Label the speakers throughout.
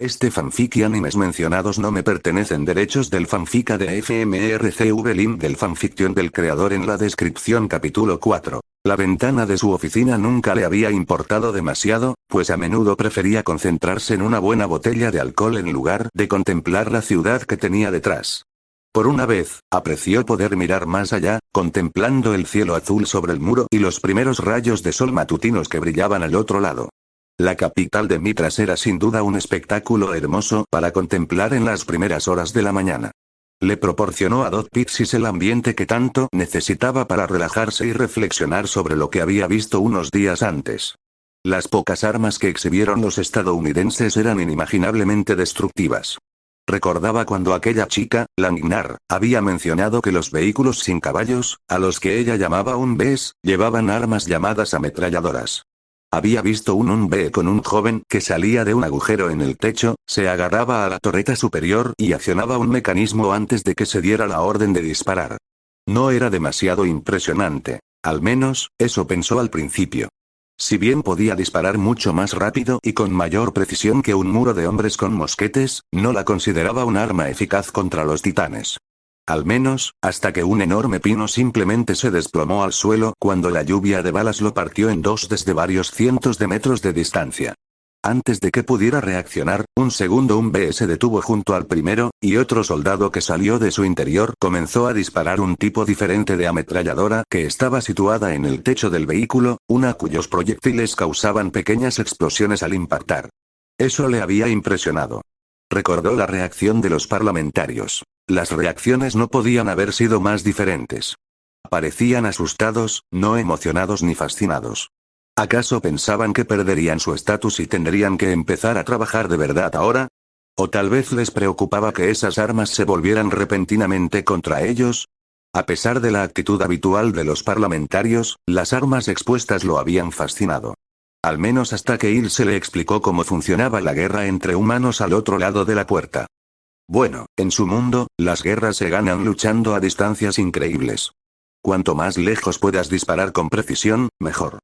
Speaker 1: Este fanfic y animes mencionados no me pertenecen. Derechos del fanfic de FMRCV. Link del fanfiction del creador en la descripción. Capítulo 4. La ventana de su oficina nunca le había importado demasiado, pues a menudo prefería concentrarse en una buena botella de alcohol en lugar de contemplar la ciudad que tenía detrás. Por una vez, apreció poder mirar más allá, contemplando el cielo azul sobre el muro y los primeros rayos de sol matutinos que brillaban al otro lado. La capital de Mitras era sin duda un espectáculo hermoso para contemplar en las primeras horas de la mañana. Le proporcionó a Dot Pixies el ambiente que tanto necesitaba para relajarse y reflexionar sobre lo que había visto unos días antes. Las pocas armas que exhibieron los estadounidenses eran inimaginablemente destructivas. Recordaba cuando aquella chica, Langnar, había mencionado que los vehículos sin caballos, a los que ella llamaba un BES, llevaban armas llamadas ametralladoras. Había visto un B con un joven que salía de un agujero en el techo, se agarraba a la torreta superior y accionaba un mecanismo antes de que se diera la orden de disparar. No era demasiado impresionante. Al menos, eso pensó al principio. Si bien podía disparar mucho más rápido y con mayor precisión que un muro de hombres con mosquetes, no la consideraba un arma eficaz contra los titanes. Al menos, hasta que un enorme pino simplemente se desplomó al suelo cuando la lluvia de balas lo partió en dos desde varios cientos de metros de distancia. Antes de que pudiera reaccionar, un segundo B se detuvo junto al primero, y otro soldado que salió de su interior comenzó a disparar un tipo diferente de ametralladora que estaba situada en el techo del vehículo, una cuyos proyectiles causaban pequeñas explosiones al impactar. Eso le había impresionado. Recordó la reacción de los parlamentarios. Las reacciones no podían haber sido más diferentes. Parecían asustados, no emocionados ni fascinados. ¿Acaso pensaban que perderían su estatus y tendrían que empezar a trabajar de verdad ahora? ¿O tal vez les preocupaba que esas armas se volvieran repentinamente contra ellos? A pesar de la actitud habitual de los parlamentarios, las armas expuestas lo habían fascinado. Al menos hasta que Ilse le explicó cómo funcionaba la guerra entre humanos al otro lado de la puerta. Bueno, en su mundo, las guerras se ganan luchando a distancias increíbles. Cuanto más lejos puedas disparar con precisión, mejor.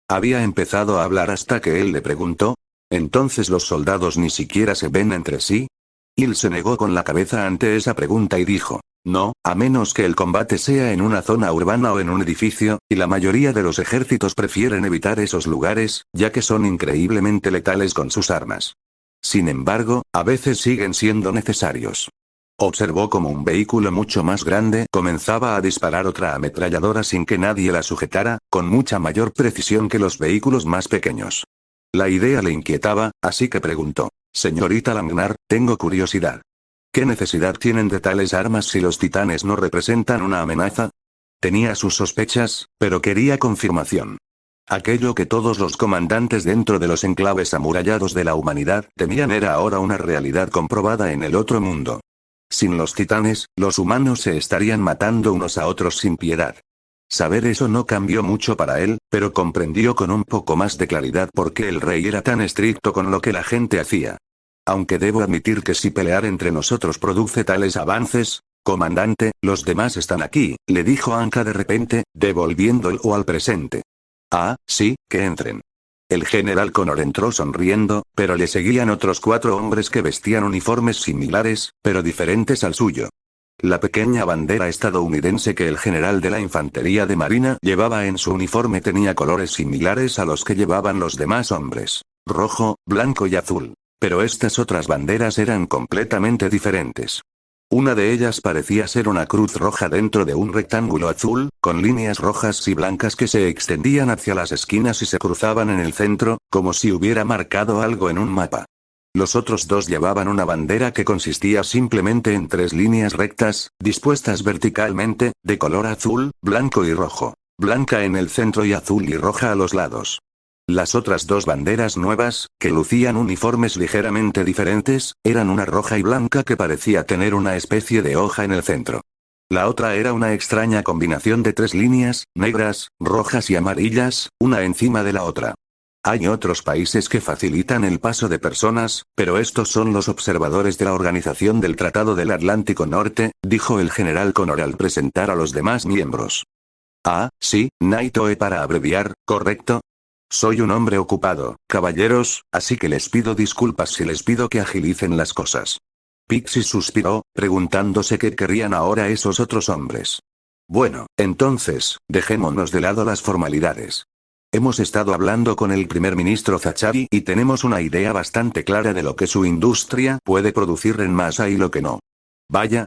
Speaker 1: Había empezado a hablar hasta que él le preguntó, ¿entonces los soldados ni siquiera se ven entre sí? Il se negó con la cabeza ante esa pregunta y dijo, no, a menos que el combate sea en una zona urbana o en un edificio, y la mayoría de los ejércitos prefieren evitar esos lugares, ya que son increíblemente letales con sus armas. Sin embargo, a veces siguen siendo necesarios. Observó como un vehículo mucho más grande comenzaba a disparar otra ametralladora sin que nadie la sujetara, con mucha mayor precisión que los vehículos más pequeños. La idea le inquietaba, así que preguntó, señorita Langnar, tengo curiosidad. ¿Qué necesidad tienen de tales armas si los titanes no representan una amenaza? Tenía sus sospechas, pero quería confirmación. Aquello que todos los comandantes dentro de los enclaves amurallados de la humanidad temían era ahora una realidad comprobada en el otro mundo. Sin los titanes, los humanos se estarían matando unos a otros sin piedad. Saber eso no cambió mucho para él, pero comprendió con un poco más de claridad por qué el rey era tan estricto con lo que la gente hacía. Aunque debo admitir que si pelear entre nosotros produce tales avances, comandante, los demás están aquí, le dijo Anka de repente, devolviéndolo al presente. Ah, sí, que entren. El general Connor entró sonriendo, pero le seguían otros 4 hombres que vestían uniformes similares, pero diferentes al suyo. La pequeña bandera estadounidense que el general de la infantería de marina llevaba en su uniforme tenía colores similares a los que llevaban los demás hombres: rojo, blanco y azul. Pero estas otras banderas eran completamente diferentes. Una de ellas parecía ser una cruz roja dentro de un rectángulo azul, con líneas rojas y blancas que se extendían hacia las esquinas y se cruzaban en el centro, como si hubiera marcado algo en un mapa. Los otros 2 llevaban una bandera que consistía simplemente en 3 líneas rectas, dispuestas verticalmente, de color azul, blanco y rojo. Blanca en el centro y azul y roja a los lados. Las otras 2 banderas nuevas, que lucían uniformes ligeramente diferentes, eran una roja y blanca que parecía tener una especie de hoja en el centro. La otra era una extraña combinación de 3 líneas, negras, rojas y amarillas, una encima de la otra. Hay otros países que facilitan el paso de personas, pero estos son los observadores de la Organización del Tratado del Atlántico Norte, dijo el general Connor al presentar a los demás miembros. Ah, sí, NATOE para abreviar, ¿correcto? Soy un hombre ocupado, caballeros, así que les pido disculpas si les pido que agilicen las cosas. Pixie suspiró, preguntándose qué querrían ahora esos otros hombres. Bueno, entonces, dejémonos de lado las formalidades. Hemos estado hablando con el primer ministro Zachary y tenemos una idea bastante clara de lo que su industria puede producir en masa y lo que no. Vaya,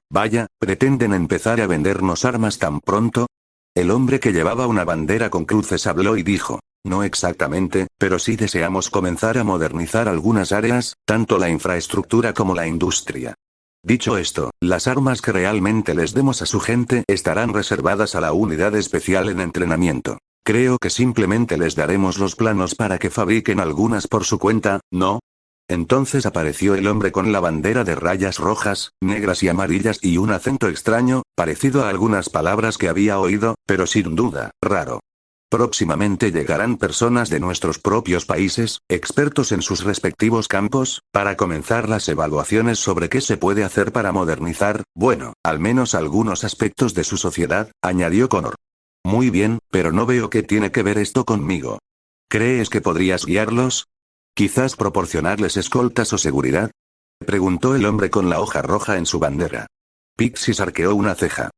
Speaker 1: ¿pretenden empezar a vendernos armas tan pronto? El hombre que llevaba una bandera con cruces habló y dijo. No exactamente, pero sí deseamos comenzar a modernizar algunas áreas, tanto la infraestructura como la industria. Dicho esto, las armas que realmente les demos a su gente estarán reservadas a la unidad especial en entrenamiento. Creo que simplemente les daremos los planos para que fabriquen algunas por su cuenta, ¿no? Entonces apareció el hombre con la bandera de rayas rojas, negras y amarillas y un acento extraño, parecido a algunas palabras que había oído, pero sin duda, raro. Próximamente llegarán personas de nuestros propios países, expertos en sus respectivos campos, para comenzar las evaluaciones sobre qué se puede hacer para modernizar, bueno, al menos algunos aspectos de su sociedad, añadió Connor. Muy bien, pero no veo qué tiene que ver esto conmigo. ¿Crees que podrías guiarlos? ¿Quizás proporcionarles escoltas o seguridad? Preguntó el hombre con la hoja roja en su bandera. Pixie arqueó una ceja.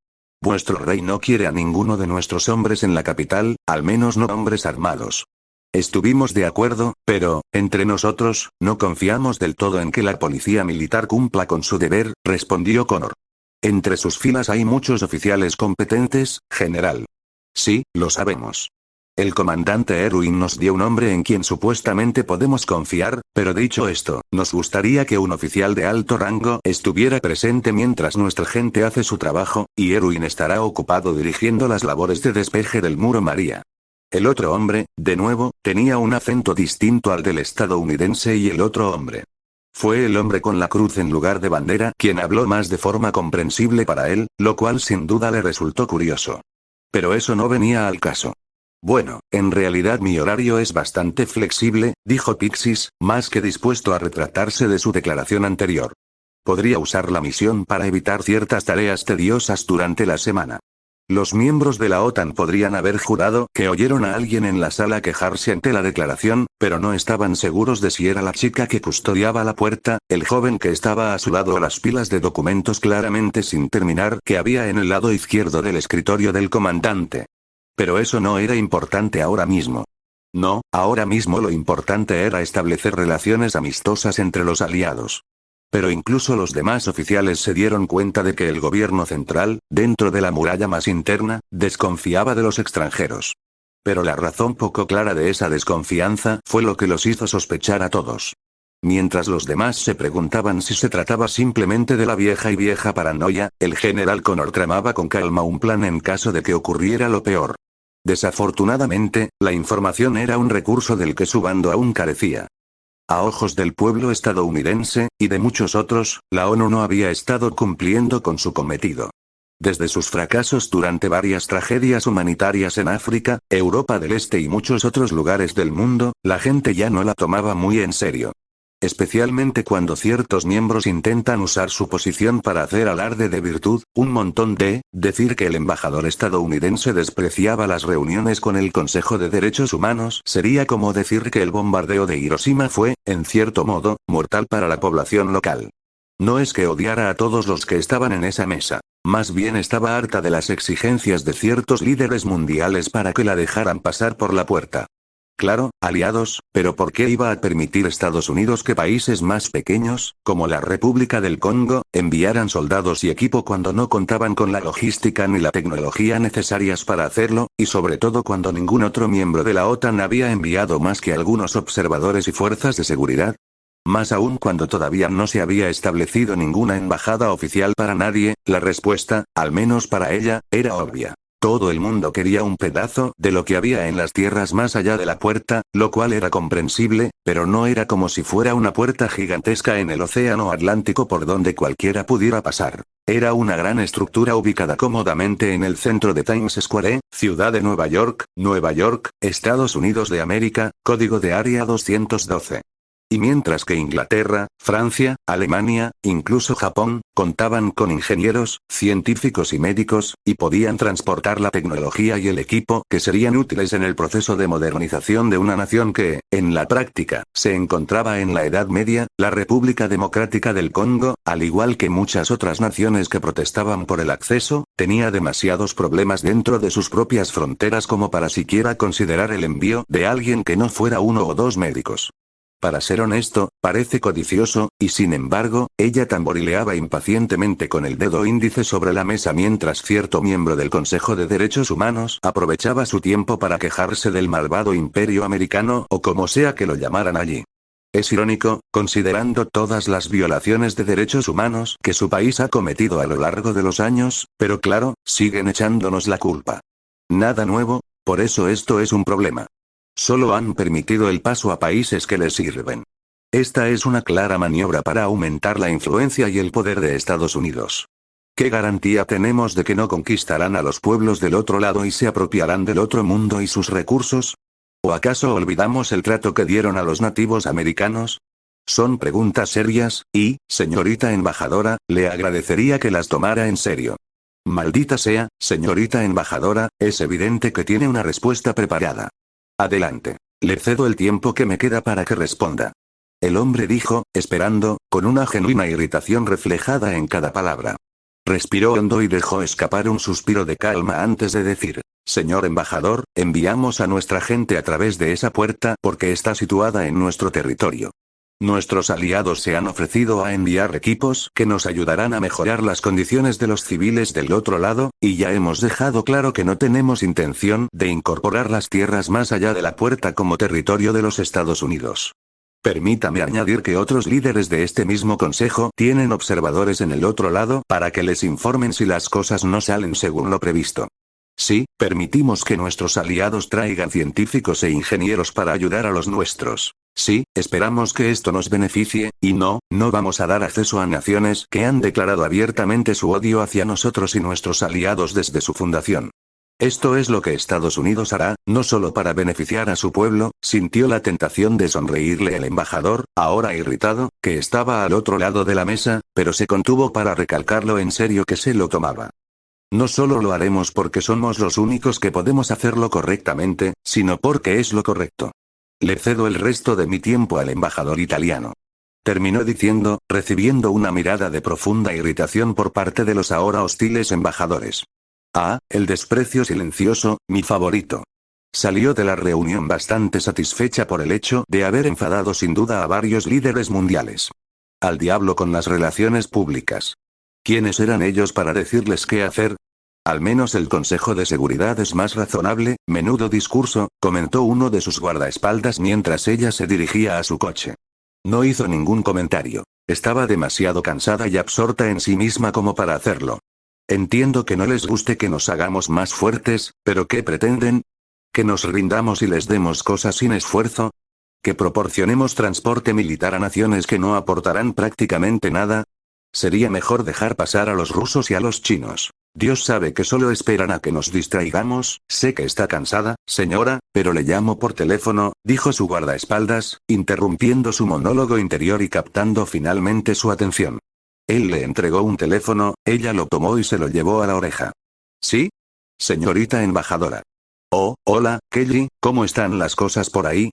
Speaker 1: Vuestro rey no quiere a ninguno de nuestros hombres en la capital, al menos no hombres armados. Estuvimos de acuerdo, pero, entre nosotros, no confiamos del todo en que la policía militar cumpla con su deber, respondió Connor. Entre sus filas hay muchos oficiales competentes, general. Sí, lo sabemos. El comandante Erwin nos dio un hombre en quien supuestamente podemos confiar, pero dicho esto, nos gustaría que un oficial de alto rango estuviera presente mientras nuestra gente hace su trabajo, y Erwin estará ocupado dirigiendo las labores de despeje del muro María. El otro hombre, de nuevo, tenía un acento distinto al del estadounidense y el otro hombre. Fue el hombre con la cruz en lugar de bandera quien habló más de forma comprensible para él, lo cual sin duda le resultó curioso. Pero eso no venía al caso. Bueno, en realidad mi horario es bastante flexible, dijo Pixis, más que dispuesto a retratarse de su declaración anterior. Podría usar la misión para evitar ciertas tareas tediosas durante la semana. Los miembros de la OTAN podrían haber jurado que oyeron a alguien en la sala quejarse ante la declaración, pero no estaban seguros de si era la chica que custodiaba la puerta, el joven que estaba a su lado o las pilas de documentos claramente sin terminar que había en el lado izquierdo del escritorio del comandante. Pero eso no era importante ahora mismo. No, ahora mismo lo importante era establecer relaciones amistosas entre los aliados. Pero incluso los demás oficiales se dieron cuenta de que el gobierno central, dentro de la muralla más interna, desconfiaba de los extranjeros. Pero la razón poco clara de esa desconfianza fue lo que los hizo sospechar a todos. Mientras los demás se preguntaban si se trataba simplemente de la vieja paranoia, el general Connor tramaba con calma un plan en caso de que ocurriera lo peor. Desafortunadamente, la información era un recurso del que su bando aún carecía. A ojos del pueblo estadounidense, y de muchos otros, la ONU no había estado cumpliendo con su cometido. Desde sus fracasos durante varias tragedias humanitarias en África, Europa del Este y muchos otros lugares del mundo, la gente ya no la tomaba muy en serio. Especialmente cuando ciertos miembros intentan usar su posición para hacer alarde de virtud, decir que el embajador estadounidense despreciaba las reuniones con el Consejo de Derechos Humanos sería como decir que el bombardeo de Hiroshima fue, en cierto modo, mortal para la población local. No es que odiara a todos los que estaban en esa mesa, más bien estaba harta de las exigencias de ciertos líderes mundiales para que la dejaran pasar por la puerta. Claro, aliados, pero ¿por qué iba a permitir Estados Unidos que países más pequeños, como la República del Congo, enviaran soldados y equipo cuando no contaban con la logística ni la tecnología necesarias para hacerlo, y sobre todo cuando ningún otro miembro de la OTAN había enviado más que algunos observadores y fuerzas de seguridad? Más aún cuando todavía no se había establecido ninguna embajada oficial para nadie, la respuesta, al menos para ella, era obvia. Todo el mundo quería un pedazo de lo que había en las tierras más allá de la puerta, lo cual era comprensible, pero no era como si fuera una puerta gigantesca en el océano Atlántico por donde cualquiera pudiera pasar. Era una gran estructura ubicada cómodamente en el centro de Times Square, ciudad de Nueva York, Estados Unidos de América, código de área 212. Y mientras que Inglaterra, Francia, Alemania, incluso Japón, contaban con ingenieros, científicos y médicos, y podían transportar la tecnología y el equipo que serían útiles en el proceso de modernización de una nación que, en la práctica, se encontraba en la Edad Media, la República Democrática del Congo, al igual que muchas otras naciones que protestaban por el acceso, tenía demasiados problemas dentro de sus propias fronteras como para siquiera considerar el envío de alguien que no fuera uno o dos médicos. Para ser honesto, parece codicioso, y sin embargo, ella tamborileaba impacientemente con el dedo índice sobre la mesa mientras cierto miembro del Consejo de Derechos Humanos aprovechaba su tiempo para quejarse del malvado imperio americano o como sea que lo llamaran allí. Es irónico, considerando todas las violaciones de derechos humanos que su país ha cometido a lo largo de los años, pero claro, siguen echándonos la culpa. Nada nuevo, por eso esto es un problema. Solo han permitido el paso a países que les sirven. Esta es una clara maniobra para aumentar la influencia y el poder de Estados Unidos. ¿Qué garantía tenemos de que no conquistarán a los pueblos del otro lado y se apropiarán del otro mundo y sus recursos? ¿O acaso olvidamos el trato que dieron a los nativos americanos? Son preguntas serias, y, señorita embajadora, le agradecería que las tomara en serio. Maldita sea, señorita embajadora, es evidente que tiene una respuesta preparada. Adelante. Le cedo el tiempo que me queda para que responda. El hombre dijo, esperando, con una genuina irritación reflejada en cada palabra. Respiró hondo y dejó escapar un suspiro de calma antes de decir, señor embajador, enviamos a nuestra gente a través de esa puerta porque está situada en nuestro territorio. Nuestros aliados se han ofrecido a enviar equipos que nos ayudarán a mejorar las condiciones de los civiles del otro lado, y ya hemos dejado claro que no tenemos intención de incorporar las tierras más allá de la puerta como territorio de los Estados Unidos. Permítame añadir que otros líderes de este mismo consejo tienen observadores en el otro lado para que les informen si las cosas no salen según lo previsto. Sí, permitimos que nuestros aliados traigan científicos e ingenieros para ayudar a los nuestros. Sí, esperamos que esto nos beneficie, y no vamos a dar acceso a naciones que han declarado abiertamente su odio hacia nosotros y nuestros aliados desde su fundación. Esto es lo que Estados Unidos hará, no solo para beneficiar a su pueblo, sintió la tentación de sonreírle el embajador, ahora irritado, que estaba al otro lado de la mesa, pero se contuvo para recalcarlo en serio que se lo tomaba. No solo lo haremos porque somos los únicos que podemos hacerlo correctamente, sino porque es lo correcto. Le cedo el resto de mi tiempo al embajador italiano. Terminó diciendo, recibiendo una mirada de profunda irritación por parte de los ahora hostiles embajadores. Ah, el desprecio silencioso, mi favorito. Salió de la reunión bastante satisfecha por el hecho de haber enfadado sin duda a varios líderes mundiales. Al diablo con las relaciones públicas. ¿Quiénes eran ellos para decirles qué hacer? Al menos el Consejo de Seguridad es más razonable, menudo discurso, comentó uno de sus guardaespaldas mientras ella se dirigía a su coche. No hizo ningún comentario. Estaba demasiado cansada y absorta en sí misma como para hacerlo. Entiendo que no les guste que nos hagamos más fuertes, pero ¿qué pretenden? ¿Que nos rindamos y les demos cosas sin esfuerzo? ¿Que proporcionemos transporte militar a naciones que no aportarán prácticamente nada? Sería mejor dejar pasar a los rusos y a los chinos. Dios sabe que solo esperan a que nos distraigamos. Sé que está cansada, señora, pero le llamo por teléfono, dijo su guardaespaldas, interrumpiendo su monólogo interior y captando finalmente su atención. Él le entregó un teléfono, ella lo tomó y se lo llevó a la oreja. ¿Sí? Señorita embajadora. Oh, hola, Kelly, ¿cómo están las cosas por ahí?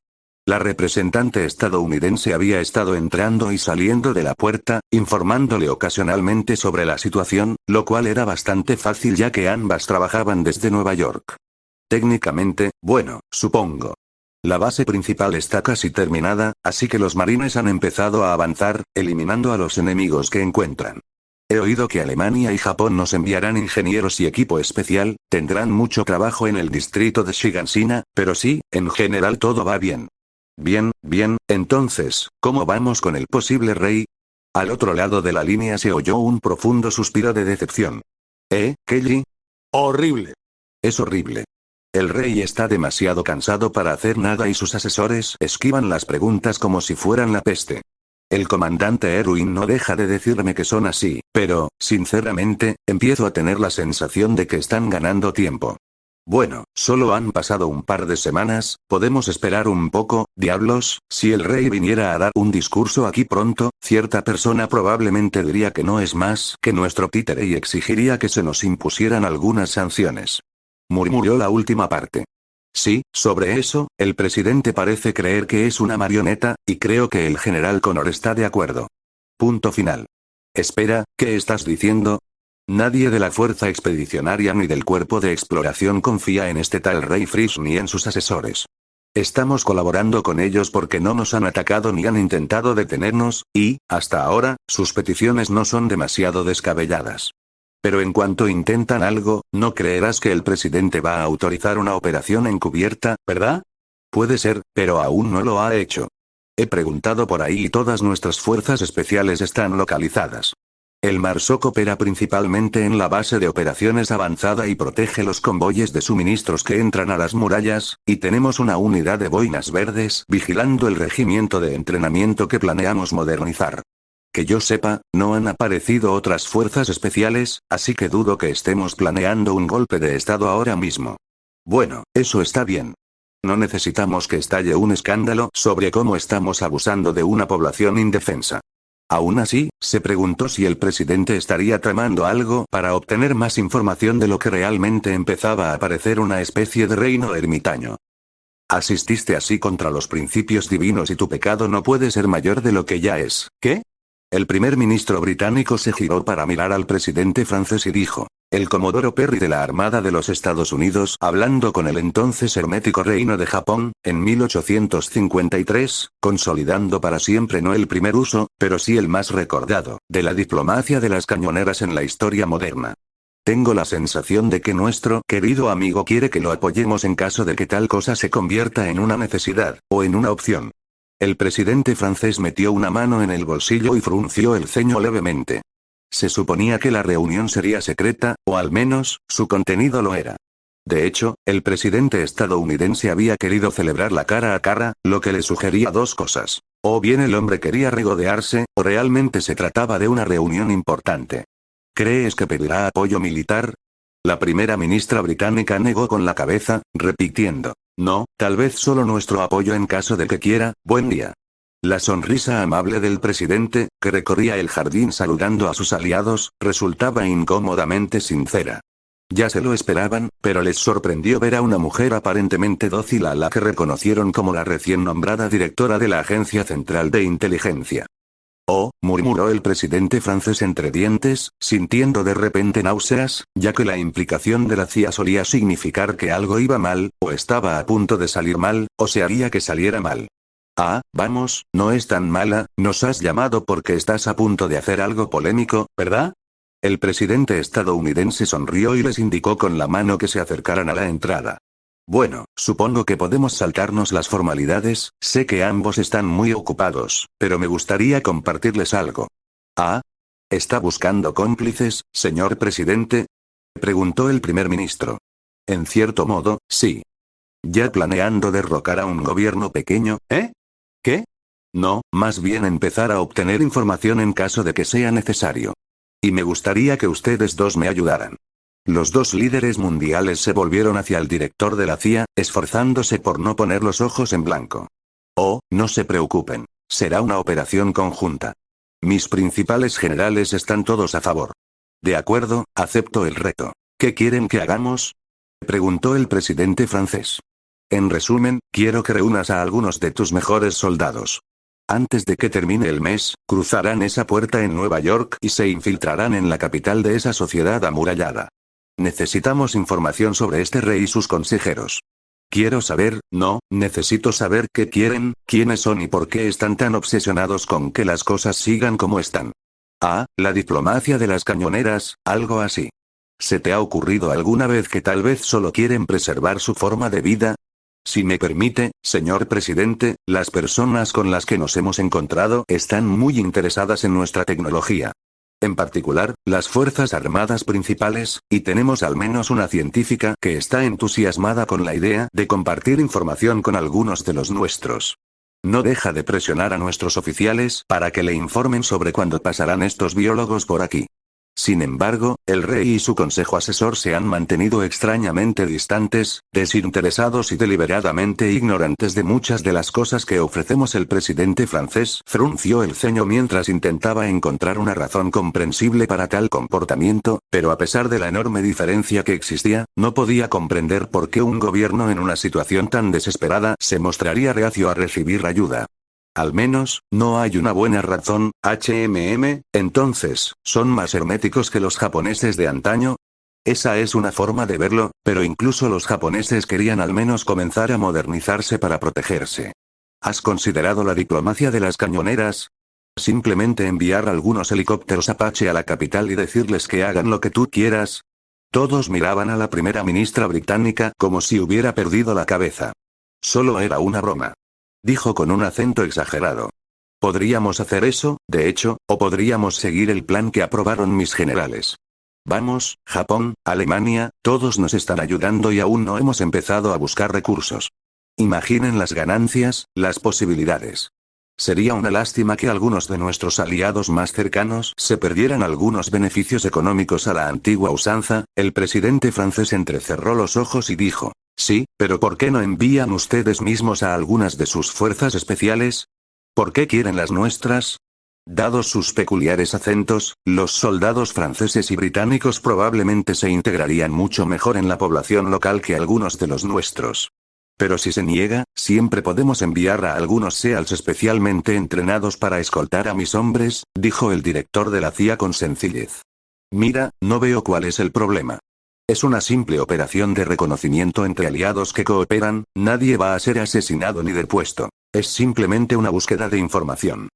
Speaker 1: La representante estadounidense había estado entrando y saliendo de la puerta, informándole ocasionalmente sobre la situación, lo cual era bastante fácil ya que ambas trabajaban desde Nueva York. Técnicamente, bueno, supongo. La base principal está casi terminada, así que los marines han empezado a avanzar, eliminando a los enemigos que encuentran. He oído que Alemania y Japón nos enviarán ingenieros y equipo especial, tendrán mucho trabajo en el distrito de Shigansina, pero sí, en general todo va bien. Bien, entonces, ¿cómo vamos con el posible rey? Al otro lado de la línea se oyó un profundo suspiro de decepción. Kelly? Horrible. Es horrible. El rey está demasiado cansado para hacer nada y sus asesores esquivan las preguntas como si fueran la peste. El comandante Erwin no deja de decirme que son así, pero, sinceramente, empiezo a tener la sensación de que están ganando tiempo. Bueno, solo han pasado un par de semanas, podemos esperar un poco, diablos, si el rey viniera a dar un discurso aquí pronto, cierta persona probablemente diría que no es más que nuestro títere y exigiría que se nos impusieran algunas sanciones. Murmuró la última parte. Sí, sobre eso, el presidente parece creer que es una marioneta, y creo que el general Connor está de acuerdo. Punto final. Espera, ¿qué estás diciendo? Nadie de la fuerza expedicionaria ni del cuerpo de exploración confía en este tal Rey Frisch ni en sus asesores. Estamos colaborando con ellos porque no nos han atacado ni han intentado detenernos, y, hasta ahora, sus peticiones no son demasiado descabelladas. Pero en cuanto intentan algo, no creerás que el presidente va a autorizar una operación encubierta, ¿verdad? Puede ser, pero aún no lo ha hecho. He preguntado por ahí y todas nuestras fuerzas especiales están localizadas. El MARSOC opera principalmente en la base de operaciones avanzada y protege los convoyes de suministros que entran a las murallas, y tenemos una unidad de boinas verdes vigilando el regimiento de entrenamiento que planeamos modernizar. Que yo sepa, no han aparecido otras fuerzas especiales, así que dudo que estemos planeando un golpe de estado ahora mismo. Bueno, eso está bien. No necesitamos que estalle un escándalo sobre cómo estamos abusando de una población indefensa. Aún así, se preguntó si el presidente estaría tramando algo para obtener más información de lo que realmente empezaba a parecer una especie de reino ermitaño. Asististe así contra los principios divinos y tu pecado no puede ser mayor de lo que ya es. ¿Qué? El primer ministro británico se giró para mirar al presidente francés y dijo: el comodoro Perry de la Armada de los Estados Unidos, hablando con el entonces hermético reino de Japón, en 1853, consolidando para siempre no el primer uso, pero sí el más recordado, de la diplomacia de las cañoneras en la historia moderna. Tengo la sensación de que nuestro querido amigo quiere que lo apoyemos en caso de que tal cosa se convierta en una necesidad, o en una opción. El presidente francés metió una mano en el bolsillo y frunció el ceño levemente. Se suponía que la reunión sería secreta, o al menos, su contenido lo era. De hecho, el presidente estadounidense había querido celebrarla cara a cara, lo que le sugería dos cosas. O bien el hombre quería regodearse, o realmente se trataba de una reunión importante. ¿Crees que pedirá apoyo militar? La primera ministra británica negó con la cabeza, repitiendo: no, tal vez solo nuestro apoyo en caso de que quiera. Buen día. La sonrisa amable del presidente, que recorría el jardín saludando a sus aliados, resultaba incómodamente sincera. Ya se lo esperaban, pero les sorprendió ver a una mujer aparentemente dócil a la que reconocieron como la recién nombrada directora de la Agencia Central de Inteligencia. Oh, murmuró el presidente francés entre dientes, sintiendo de repente náuseas, ya que la implicación de la CIA solía significar que algo iba mal, o estaba a punto de salir mal, o se haría que saliera mal. Ah, vamos, no es tan mala, nos has llamado porque estás a punto de hacer algo polémico, ¿verdad? El presidente estadounidense sonrió y les indicó con la mano que se acercaran a la entrada. Bueno, supongo que podemos saltarnos las formalidades, sé que ambos están muy ocupados, pero me gustaría compartirles algo. ¿Ah? ¿Está buscando cómplices, señor presidente? Preguntó el primer ministro. En cierto modo, sí. ¿Ya planeando derrocar a un gobierno pequeño, eh? ¿Qué? No, más bien empezar a obtener información en caso de que sea necesario. Y me gustaría que ustedes dos me ayudaran. Los dos líderes mundiales se volvieron hacia el director de la CIA, esforzándose por no poner los ojos en blanco. Oh, no se preocupen. Será una operación conjunta. Mis principales generales están todos a favor. De acuerdo, acepto el reto. ¿Qué quieren que hagamos? Preguntó el presidente francés. En resumen, quiero que reúnas a algunos de tus mejores soldados. Antes de que termine el mes, cruzarán esa puerta en Nueva York y se infiltrarán en la capital de esa sociedad amurallada. Necesitamos información sobre este rey y sus consejeros. Quiero saber, necesito saber qué quieren, quiénes son y por qué están tan obsesionados con que las cosas sigan como están. Ah, la diplomacia de las cañoneras, algo así. ¿Se te ha ocurrido alguna vez que tal vez solo quieren preservar su forma de vida? Si me permite, señor presidente, las personas con las que nos hemos encontrado están muy interesadas en nuestra tecnología. En particular, las Fuerzas Armadas principales, y tenemos al menos una científica que está entusiasmada con la idea de compartir información con algunos de los nuestros. No deja de presionar a nuestros oficiales para que le informen sobre cuándo pasarán estos biólogos por aquí. Sin embargo, el rey y su consejo asesor se han mantenido extrañamente distantes, desinteresados y deliberadamente ignorantes de muchas de las cosas que ofrecemos. El presidente francés frunció el ceño mientras intentaba encontrar una razón comprensible para tal comportamiento, pero a pesar de la enorme diferencia que existía, no podía comprender por qué un gobierno en una situación tan desesperada se mostraría reacio a recibir ayuda. Al menos, no hay una buena razón. Entonces, ¿son más herméticos que los japoneses de antaño? Esa es una forma de verlo, pero incluso los japoneses querían al menos comenzar a modernizarse para protegerse. ¿Has considerado la diplomacia de las cañoneras? Simplemente enviar algunos helicópteros Apache a la capital y decirles que hagan lo que tú quieras. Todos miraban a la primera ministra británica como si hubiera perdido la cabeza. Solo era una broma. Dijo con un acento exagerado. Podríamos hacer eso, de hecho, o podríamos seguir el plan que aprobaron mis generales. Vamos, Japón, Alemania, todos nos están ayudando y aún no hemos empezado a buscar recursos. Imaginen las ganancias, las posibilidades. Sería una lástima que algunos de nuestros aliados más cercanos se perdieran algunos beneficios económicos a la antigua usanza. El presidente francés entrecerró los ojos y dijo. Sí, pero ¿por qué no envían ustedes mismos a algunas de sus fuerzas especiales? ¿Por qué quieren las nuestras? Dados sus peculiares acentos, los soldados franceses y británicos probablemente se integrarían mucho mejor en la población local que algunos de los nuestros. Pero si se niega, siempre podemos enviar a algunos SEALs especialmente entrenados para escoltar a mis hombres, dijo el director de la CIA con sencillez. Mira, no veo cuál es el problema. Es una simple operación de reconocimiento entre aliados que cooperan, nadie va a ser asesinado ni depuesto. Es simplemente una búsqueda de información.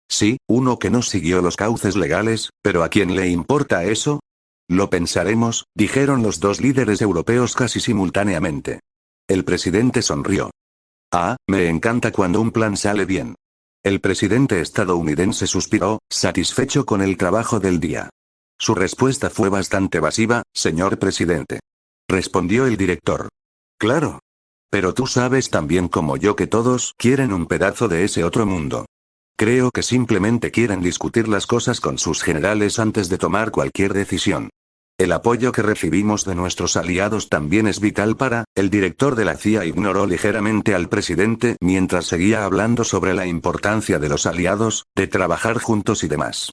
Speaker 1: Sí, uno que no siguió los cauces legales, pero ¿a quién le importa eso? Lo pensaremos, dijeron los dos líderes europeos casi simultáneamente. El presidente sonrió. Ah, me encanta cuando un plan sale bien. El presidente estadounidense suspiró, satisfecho con el trabajo del día. Su respuesta fue bastante evasiva, señor presidente. Respondió el director. Claro. Pero tú sabes tan bien como yo que todos quieren un pedazo de ese otro mundo. Creo que simplemente quieren discutir las cosas con sus generales antes de tomar cualquier decisión. El apoyo que recibimos de nuestros aliados también es vital para. El director de la CIA ignoró ligeramente al presidente mientras seguía hablando sobre la importancia de los aliados, de trabajar juntos y demás.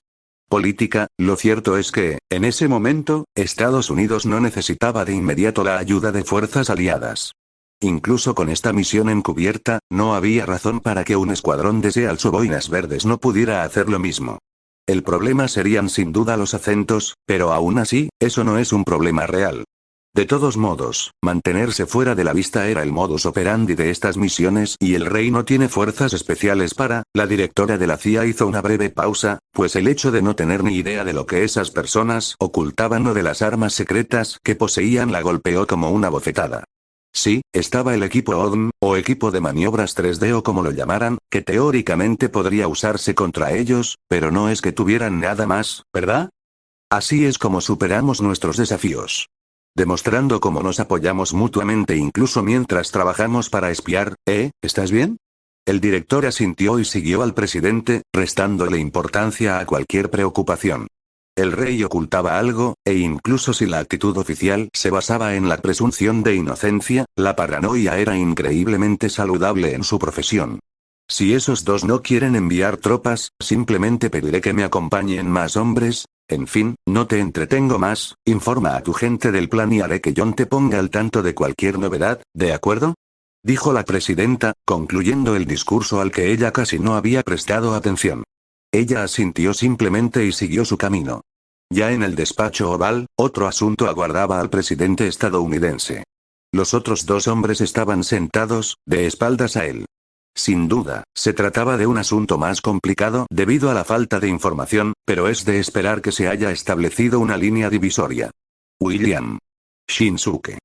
Speaker 1: Política, lo cierto es que, en ese momento, Estados Unidos no necesitaba de inmediato la ayuda de fuerzas aliadas. Incluso con esta misión encubierta, no había razón para que un escuadrón de SEALs o boinas verdes no pudiera hacer lo mismo. El problema serían sin duda los acentos, pero aún así, eso no es un problema real. De todos modos, mantenerse fuera de la vista era el modus operandi de estas misiones y el rey no tiene fuerzas especiales para. La directora de la CIA hizo una breve pausa, pues el hecho de no tener ni idea de lo que esas personas ocultaban o de las armas secretas que poseían la golpeó como una bofetada. Sí, estaba el equipo ODM, o equipo de maniobras 3D o como lo llamaran, que teóricamente podría usarse contra ellos, pero no es que tuvieran nada más, ¿verdad? Así es como superamos nuestros desafíos. Demostrando cómo nos apoyamos mutuamente incluso mientras trabajamos para espiar. ¿Estás bien? El director asintió y siguió al presidente, restándole importancia a cualquier preocupación. El rey ocultaba algo, e incluso si la actitud oficial se basaba en la presunción de inocencia, la paranoia era increíblemente saludable en su profesión. Si esos dos no quieren enviar tropas, simplemente pediré que me acompañen más hombres. En fin, no te entretengo más, informa a tu gente del plan y haré que John te ponga al tanto de cualquier novedad, ¿de acuerdo? Dijo la presidenta, concluyendo el discurso al que ella casi no había prestado atención. Ella asintió simplemente y siguió su camino. Ya en el despacho oval, otro asunto aguardaba al presidente estadounidense. Los otros dos hombres estaban sentados, de espaldas a él. Sin duda, se trataba de un asunto más complicado debido a la falta de información, pero es de esperar que se haya establecido una línea divisoria. William. Shinsuke.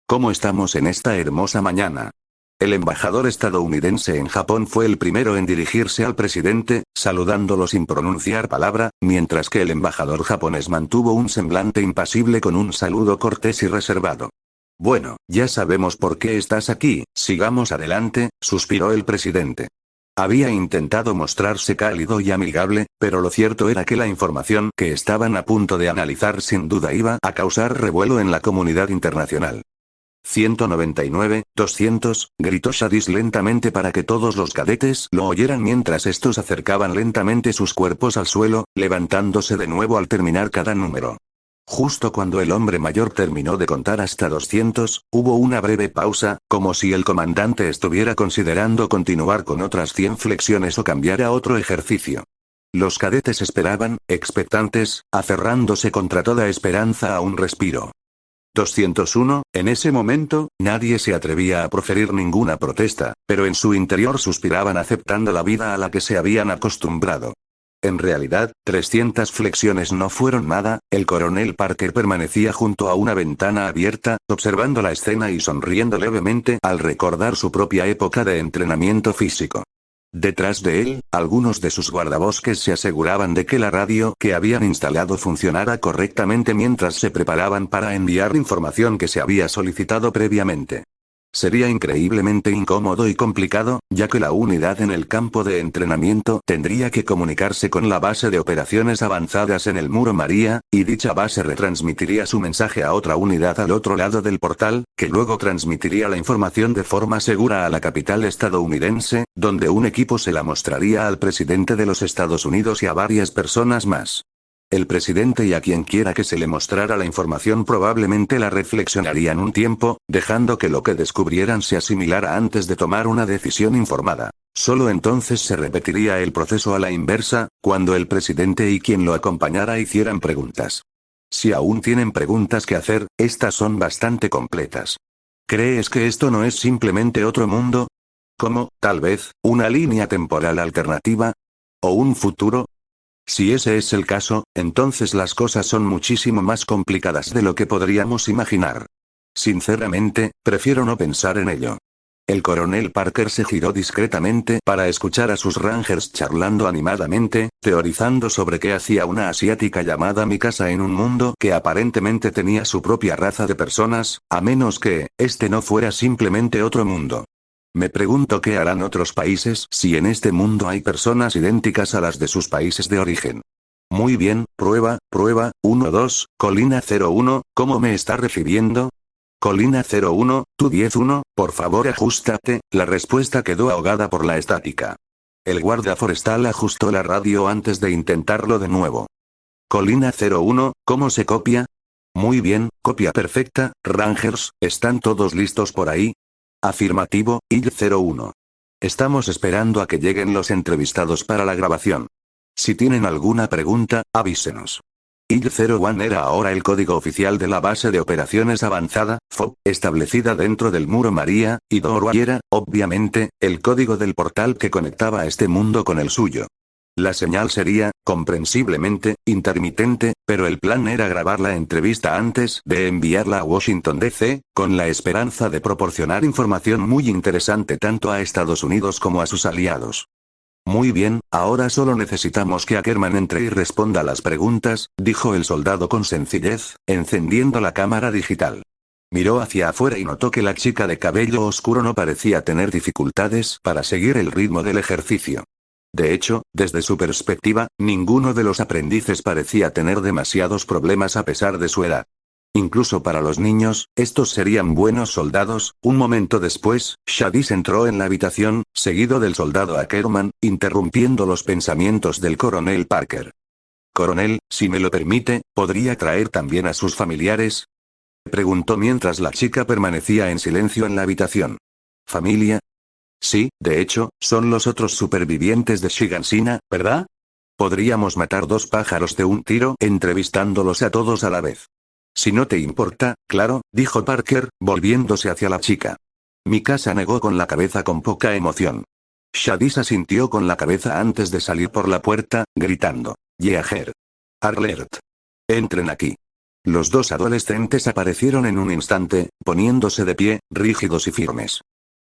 Speaker 1: ¿Cómo estamos en esta hermosa mañana? El embajador estadounidense en Japón fue el primero en dirigirse al presidente, saludándolo sin pronunciar palabra, mientras que el embajador japonés mantuvo un semblante impasible con un saludo cortés y reservado. Bueno, ya sabemos por qué estás aquí, sigamos adelante, suspiró el presidente. Había intentado mostrarse cálido y amigable, pero lo cierto era que la información que estaban a punto de analizar sin duda iba a causar revuelo en la comunidad internacional. 199, 200, gritó Shadis lentamente para que todos los cadetes lo oyeran mientras estos acercaban lentamente sus cuerpos al suelo, levantándose de nuevo al terminar cada número. Justo cuando el hombre mayor terminó de contar hasta 200, hubo una breve pausa, como si el comandante estuviera considerando continuar con otras 100 flexiones o cambiar a otro ejercicio. Los cadetes esperaban, expectantes, aferrándose contra toda esperanza a un respiro. 201, en ese momento, nadie se atrevía a proferir ninguna protesta, pero en su interior suspiraban aceptando la vida a la que se habían acostumbrado. En realidad, 300 flexiones no fueron nada. El coronel Parker permanecía junto a una ventana abierta, observando la escena y sonriendo levemente al recordar su propia época de entrenamiento físico. Detrás de él, algunos de sus guardabosques se aseguraban de que la radio que habían instalado funcionara correctamente mientras se preparaban para enviar información que se había solicitado previamente. Sería increíblemente incómodo y complicado, ya que la unidad en el campo de entrenamiento tendría que comunicarse con la base de operaciones avanzadas en el Muro María, y dicha base retransmitiría su mensaje a otra unidad al otro lado del portal, que luego transmitiría la información de forma segura a la capital estadounidense, donde un equipo se la mostraría al presidente de los Estados Unidos y a varias personas más. El presidente y a quien quiera que se le mostrara la información probablemente la reflexionarían un tiempo, dejando que lo que descubrieran se asimilara antes de tomar una decisión informada. Solo entonces se repetiría el proceso a la inversa, cuando el presidente y quien lo acompañara hicieran preguntas. Si aún tienen preguntas que hacer, estas son bastante completas. ¿Crees que esto no es simplemente otro mundo? ¿Como, tal vez, una línea temporal alternativa? ¿O un futuro? Si ese es el caso, entonces las cosas son muchísimo más complicadas de lo que podríamos imaginar. Sinceramente, prefiero no pensar en ello. El coronel Parker se giró discretamente para escuchar a sus Rangers charlando animadamente, teorizando sobre qué hacía una asiática llamada Mikasa en un mundo que aparentemente tenía su propia raza de personas, a menos que, este no fuera simplemente otro mundo. Me pregunto qué harán otros países si en este mundo hay personas idénticas a las de sus países de origen. Muy bien, prueba, 1-2, Colina 01, ¿cómo me está refiriendo? Colina 01, tú 10-1, por favor ajustate, la respuesta quedó ahogada por la estática. El guardia forestal ajustó la radio antes de intentarlo de nuevo. Colina 01, ¿cómo se copia? Muy bien, copia perfecta, Rangers, ¿están todos listos por ahí? Afirmativo, IG-01. Estamos esperando a que lleguen los entrevistados para la grabación. Si tienen alguna pregunta, avísenos. IG-01 era ahora el código oficial de la base de operaciones avanzada, FOB, establecida dentro del Muro María, y DORWA era, obviamente, el código del portal que conectaba a este mundo con el suyo. La señal sería, comprensiblemente, intermitente, pero el plan era grabar la entrevista antes de enviarla a Washington DC, con la esperanza de proporcionar información muy interesante tanto a Estados Unidos como a sus aliados. Muy bien, ahora solo necesitamos que Ackerman entre y responda a las preguntas, dijo el soldado con sencillez, encendiendo la cámara digital. Miró hacia afuera y notó que la chica de cabello oscuro no parecía tener dificultades para seguir el ritmo del ejercicio. De hecho, desde su perspectiva, ninguno de los aprendices parecía tener demasiados problemas a pesar de su edad. Incluso para los niños, estos serían buenos soldados. Un momento después, Shadis entró en la habitación, seguido del soldado Ackerman, interrumpiendo los pensamientos del coronel Parker. Coronel, si me lo permite, ¿podría traer también a sus familiares? Preguntó mientras la chica permanecía en silencio en la habitación. ¿Familia? Sí, de hecho, son los otros supervivientes de Shigansina, ¿verdad? Podríamos matar dos pájaros de un tiro entrevistándolos a todos a la vez. Si no te importa, claro, dijo Parker, volviéndose hacia la chica. Mikasa negó con la cabeza con poca emoción. Shadis asintió con la cabeza antes de salir por la puerta, gritando. Yeager. Alert. Entren aquí. Los dos adolescentes aparecieron en un instante, poniéndose de pie, rígidos y firmes.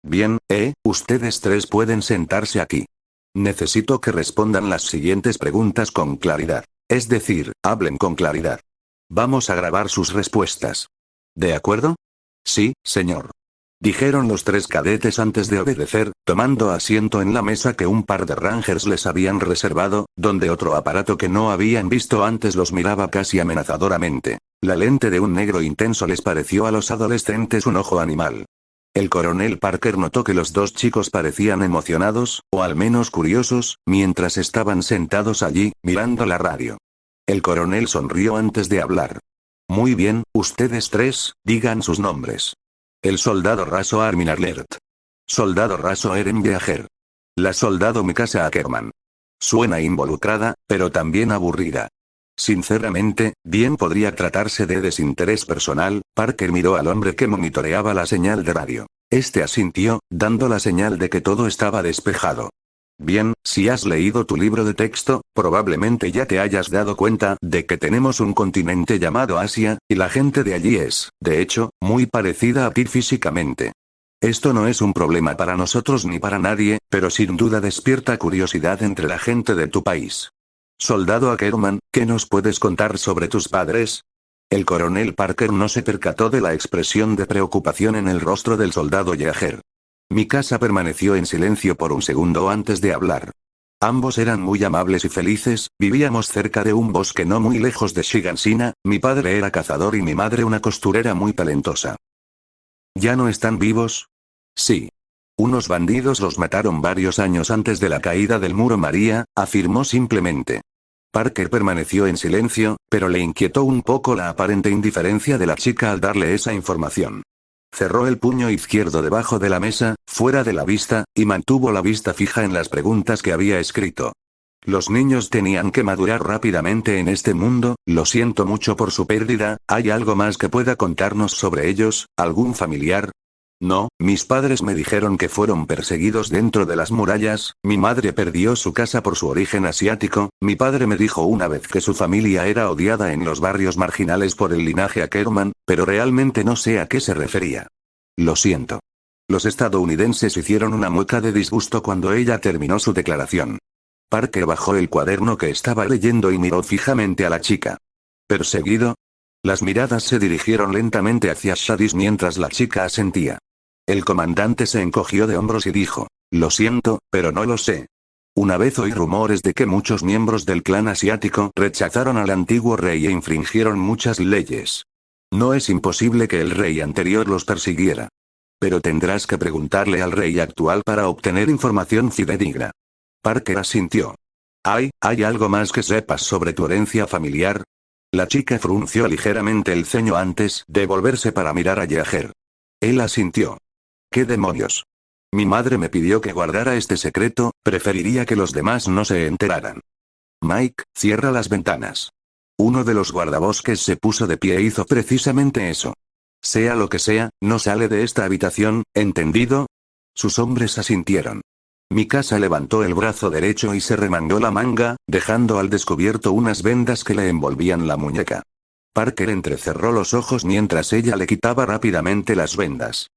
Speaker 1: Bien, ustedes tres pueden sentarse aquí. Necesito que respondan las siguientes preguntas con claridad. Es decir, hablen con claridad. Vamos a grabar sus respuestas. ¿De acuerdo? Sí, señor. dijeron los tres cadetes antes de obedecer, tomando asiento en la mesa que un par de rangers les habían reservado, donde otro aparato que no habían visto antes los miraba casi amenazadoramente. La lente de un negro intenso les pareció a los adolescentes un ojo animal. El coronel Parker notó que los dos chicos parecían emocionados, o al menos curiosos, mientras estaban sentados allí, mirando la radio. El coronel sonrió antes de hablar. Muy bien, ustedes tres, digan sus nombres. El soldado raso Armin Arlert. Soldado raso Eren Viajer. La soldado Mikasa Ackerman. Suena involucrada, pero también aburrida. Sinceramente, bien podría tratarse de desinterés personal. Parker miró al hombre que monitoreaba la señal de radio. Este asintió, dando la señal de que todo estaba despejado. Bien, si has leído tu libro de texto, probablemente ya te hayas dado cuenta de que tenemos un continente llamado Asia, y la gente de allí es, de hecho, muy parecida a ti físicamente. Esto no es un problema para nosotros ni para nadie, pero sin duda despierta curiosidad entre la gente de tu país. Soldado Ackerman, ¿qué nos puedes contar sobre tus padres? El coronel Parker no se percató de la expresión de preocupación en el rostro del soldado Yeager. Mikasa permaneció en silencio por un segundo antes de hablar. Ambos eran muy amables y felices, vivíamos cerca de un bosque no muy lejos de Shigansina, mi padre era cazador y mi madre una costurera muy talentosa. ¿Ya no están vivos? Sí. Unos bandidos los mataron varios años antes de la caída del muro María, afirmó simplemente. Parker permaneció en silencio, pero le inquietó un poco la aparente indiferencia de la chica al darle esa información. Cerró el puño izquierdo debajo de la mesa, fuera de la vista, y mantuvo la vista fija en las preguntas que había escrito. Los niños tenían que madurar rápidamente en este mundo, lo siento mucho por su pérdida, ¿hay algo más que pueda contarnos sobre ellos, algún familiar? No, mis padres me dijeron que fueron perseguidos dentro de las murallas, mi madre perdió su casa por su origen asiático, mi padre me dijo una vez que su familia era odiada en los barrios marginales por el linaje Ackerman, pero realmente no sé a qué se refería. Lo siento. Los estadounidenses hicieron una mueca de disgusto cuando ella terminó su declaración. Parker bajó el cuaderno que estaba leyendo y miró fijamente a la chica. ¿Perseguido? Las miradas se dirigieron lentamente hacia Shadis mientras la chica asentía. El comandante se encogió de hombros y dijo, lo siento, pero no lo sé. Una vez oí rumores de que muchos miembros del clan asiático rechazaron al antiguo rey e infringieron muchas leyes. No es imposible que el rey anterior los persiguiera. Pero tendrás que preguntarle al rey actual para obtener información fidedigna. Parker asintió. ¿Hay algo más que sepas sobre tu herencia familiar? La chica frunció ligeramente el ceño antes de volverse para mirar a Yeager. Él asintió. ¿Qué demonios? Mi madre me pidió que guardara este secreto, preferiría que los demás no se enteraran. Mike, cierra las ventanas. Uno de los guardabosques se puso de pie e hizo precisamente eso. Sea lo que sea, no sale de esta habitación, ¿entendido? Sus hombres asintieron. Mikasa levantó el brazo derecho y se remangó la manga, dejando al descubierto unas vendas que le envolvían la muñeca. Parker entrecerró los ojos mientras ella le quitaba rápidamente las vendas.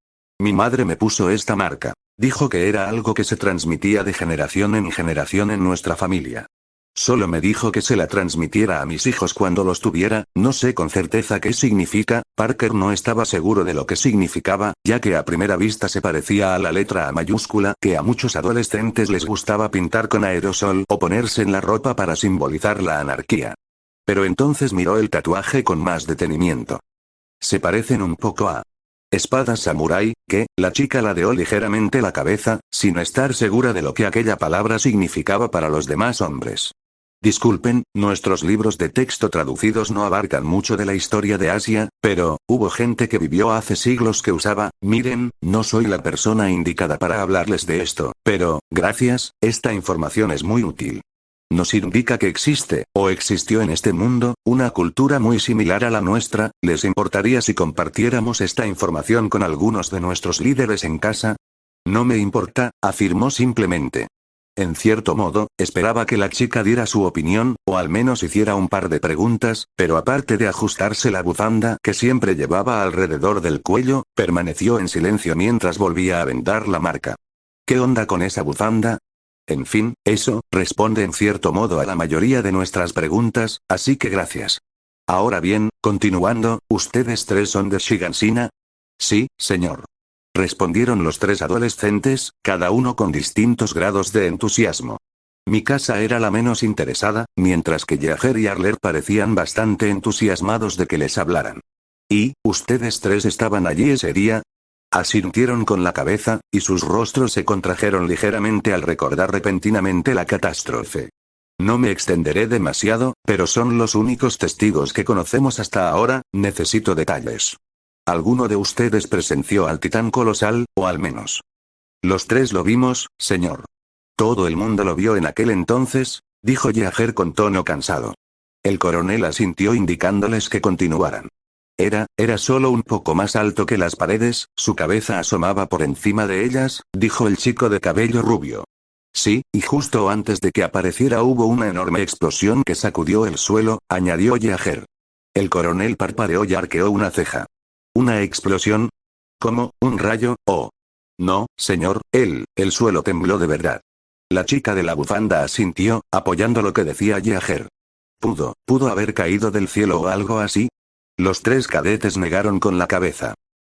Speaker 1: Mi madre me puso esta marca. Dijo que era algo que se transmitía de generación en generación en nuestra familia. Solo me dijo que se la transmitiera a mis hijos cuando los tuviera, no sé con certeza qué significa. Parker no estaba seguro de lo que significaba, ya que a primera vista se parecía a la letra A mayúscula que a muchos adolescentes les gustaba pintar con aerosol o ponerse en la ropa para simbolizar la anarquía. Pero entonces miró el tatuaje con más detenimiento. Se parecen un poco a espada samurái, que, la chica ladeó ligeramente la cabeza, sin estar segura de lo que aquella palabra significaba para los demás hombres. Disculpen, nuestros libros de texto traducidos no abarcan mucho de la historia de Asia, pero, hubo gente que vivió hace siglos que usaba, miren, no soy la persona indicada para hablarles de esto, pero, gracias, esta información es muy útil. Nos indica que existe, o existió en este mundo, una cultura muy similar a la nuestra. ¿Les importaría si compartiéramos esta información con algunos de nuestros líderes en casa? No me importa, afirmó simplemente. En cierto modo, esperaba que la chica diera su opinión, o al menos hiciera un par de preguntas, pero aparte de ajustarse la bufanda que siempre llevaba alrededor del cuello, permaneció en silencio mientras volvía a vendar la marca. ¿Qué onda con esa bufanda? En fin, eso, responde en cierto modo a la mayoría de nuestras preguntas, así que gracias. Ahora bien, continuando, ¿ustedes tres son de Shigansina? Sí, señor. respondieron los tres adolescentes, cada uno con distintos grados de entusiasmo. Mikasa era la menos interesada, mientras que Yeager y Arler parecían bastante entusiasmados de que les hablaran. ¿Y, ustedes tres estaban allí ese día? Asintieron con la cabeza, y sus rostros se contrajeron ligeramente al recordar repentinamente la catástrofe. No me extenderé demasiado, pero son los únicos testigos que conocemos hasta ahora, necesito detalles. ¿Alguno de ustedes presenció al titán colosal, o al menos? Los tres lo vimos, señor. Todo el mundo lo vio en aquel entonces, dijo Yeager con tono cansado. El coronel asintió indicándoles que continuaran. Era solo un poco más alto que las paredes, su cabeza asomaba por encima de ellas, dijo el chico de cabello rubio. Sí, y justo antes de que apareciera hubo una enorme explosión que sacudió el suelo, añadió Yeager. El coronel parpadeó y arqueó una ceja. ¿Una explosión? ¿Cómo, un rayo, oh? No, señor, el suelo tembló de verdad. La chica de la bufanda asintió, apoyando lo que decía Yeager. ¿Pudo haber caído del cielo o algo así? Los tres cadetes negaron con la cabeza.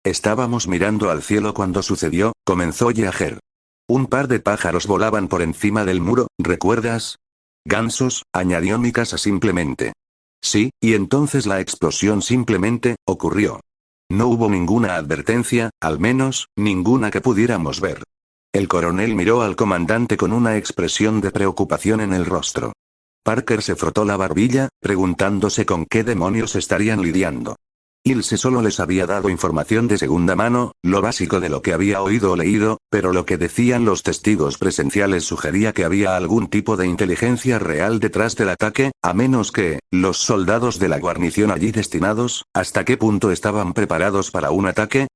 Speaker 1: Estábamos mirando al cielo cuando sucedió, comenzó Yeager. Un par de pájaros volaban por encima del muro, ¿recuerdas? Gansos, añadió Mikasa simplemente. Sí, y entonces la explosión simplemente ocurrió. No hubo ninguna advertencia, al menos, ninguna que pudiéramos ver. El coronel miró al comandante con una expresión de preocupación en el rostro. Parker se frotó la barbilla, preguntándose con qué demonios estarían lidiando. Ilse solo les había dado información de segunda mano, lo básico de lo que había oído o leído, pero lo que decían los testigos presenciales sugería que había algún tipo de inteligencia real detrás del ataque, a menos que, los soldados de la guarnición allí destinados, ¿hasta qué punto estaban preparados para un ataque?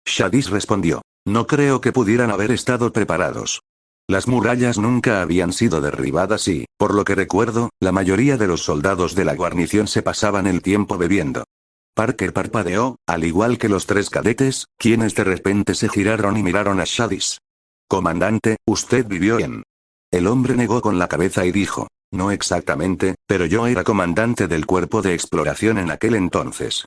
Speaker 1: Shadis respondió. No creo que pudieran haber estado preparados. Las murallas nunca habían sido derribadas y, por lo que recuerdo, la mayoría de los soldados de la guarnición se pasaban el tiempo bebiendo. Parker parpadeó, al igual que los tres cadetes, quienes de repente se giraron y miraron a Shadis. Comandante, usted vivió en... El hombre negó con la cabeza y dijo, no exactamente, pero yo era comandante del cuerpo de exploración en aquel entonces.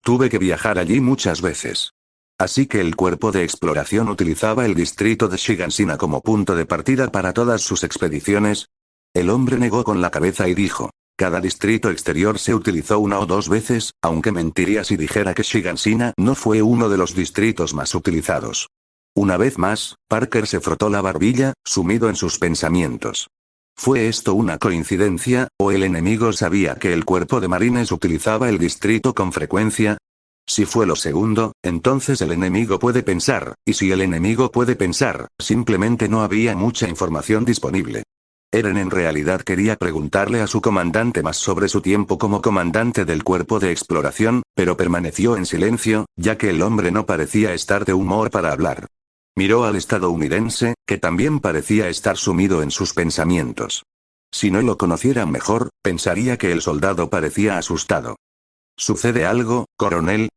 Speaker 1: Tuve que viajar allí muchas veces. Así que el cuerpo de exploración utilizaba el distrito de Shiganshina como punto de partida para todas sus expediciones. El hombre negó con la cabeza y dijo, cada distrito exterior se utilizó una o dos veces, aunque mentiría si dijera que Shiganshina no fue uno de los distritos más utilizados. Una vez más, Parker se frotó la barbilla, sumido en sus pensamientos. ¿Fue esto una coincidencia, o el enemigo sabía que el cuerpo de marines utilizaba el distrito con frecuencia? Si fue lo segundo, entonces el enemigo puede pensar, y si el enemigo puede pensar, simplemente no había mucha información disponible. Eren en realidad quería preguntarle a su comandante más sobre su tiempo como comandante del cuerpo de exploración, pero permaneció en silencio, ya que el hombre no parecía estar de humor para hablar. Miró al estadounidense, que también parecía estar sumido en sus pensamientos. Si no lo conociera mejor, pensaría que el soldado parecía asustado. ¿Sucede algo, coronel?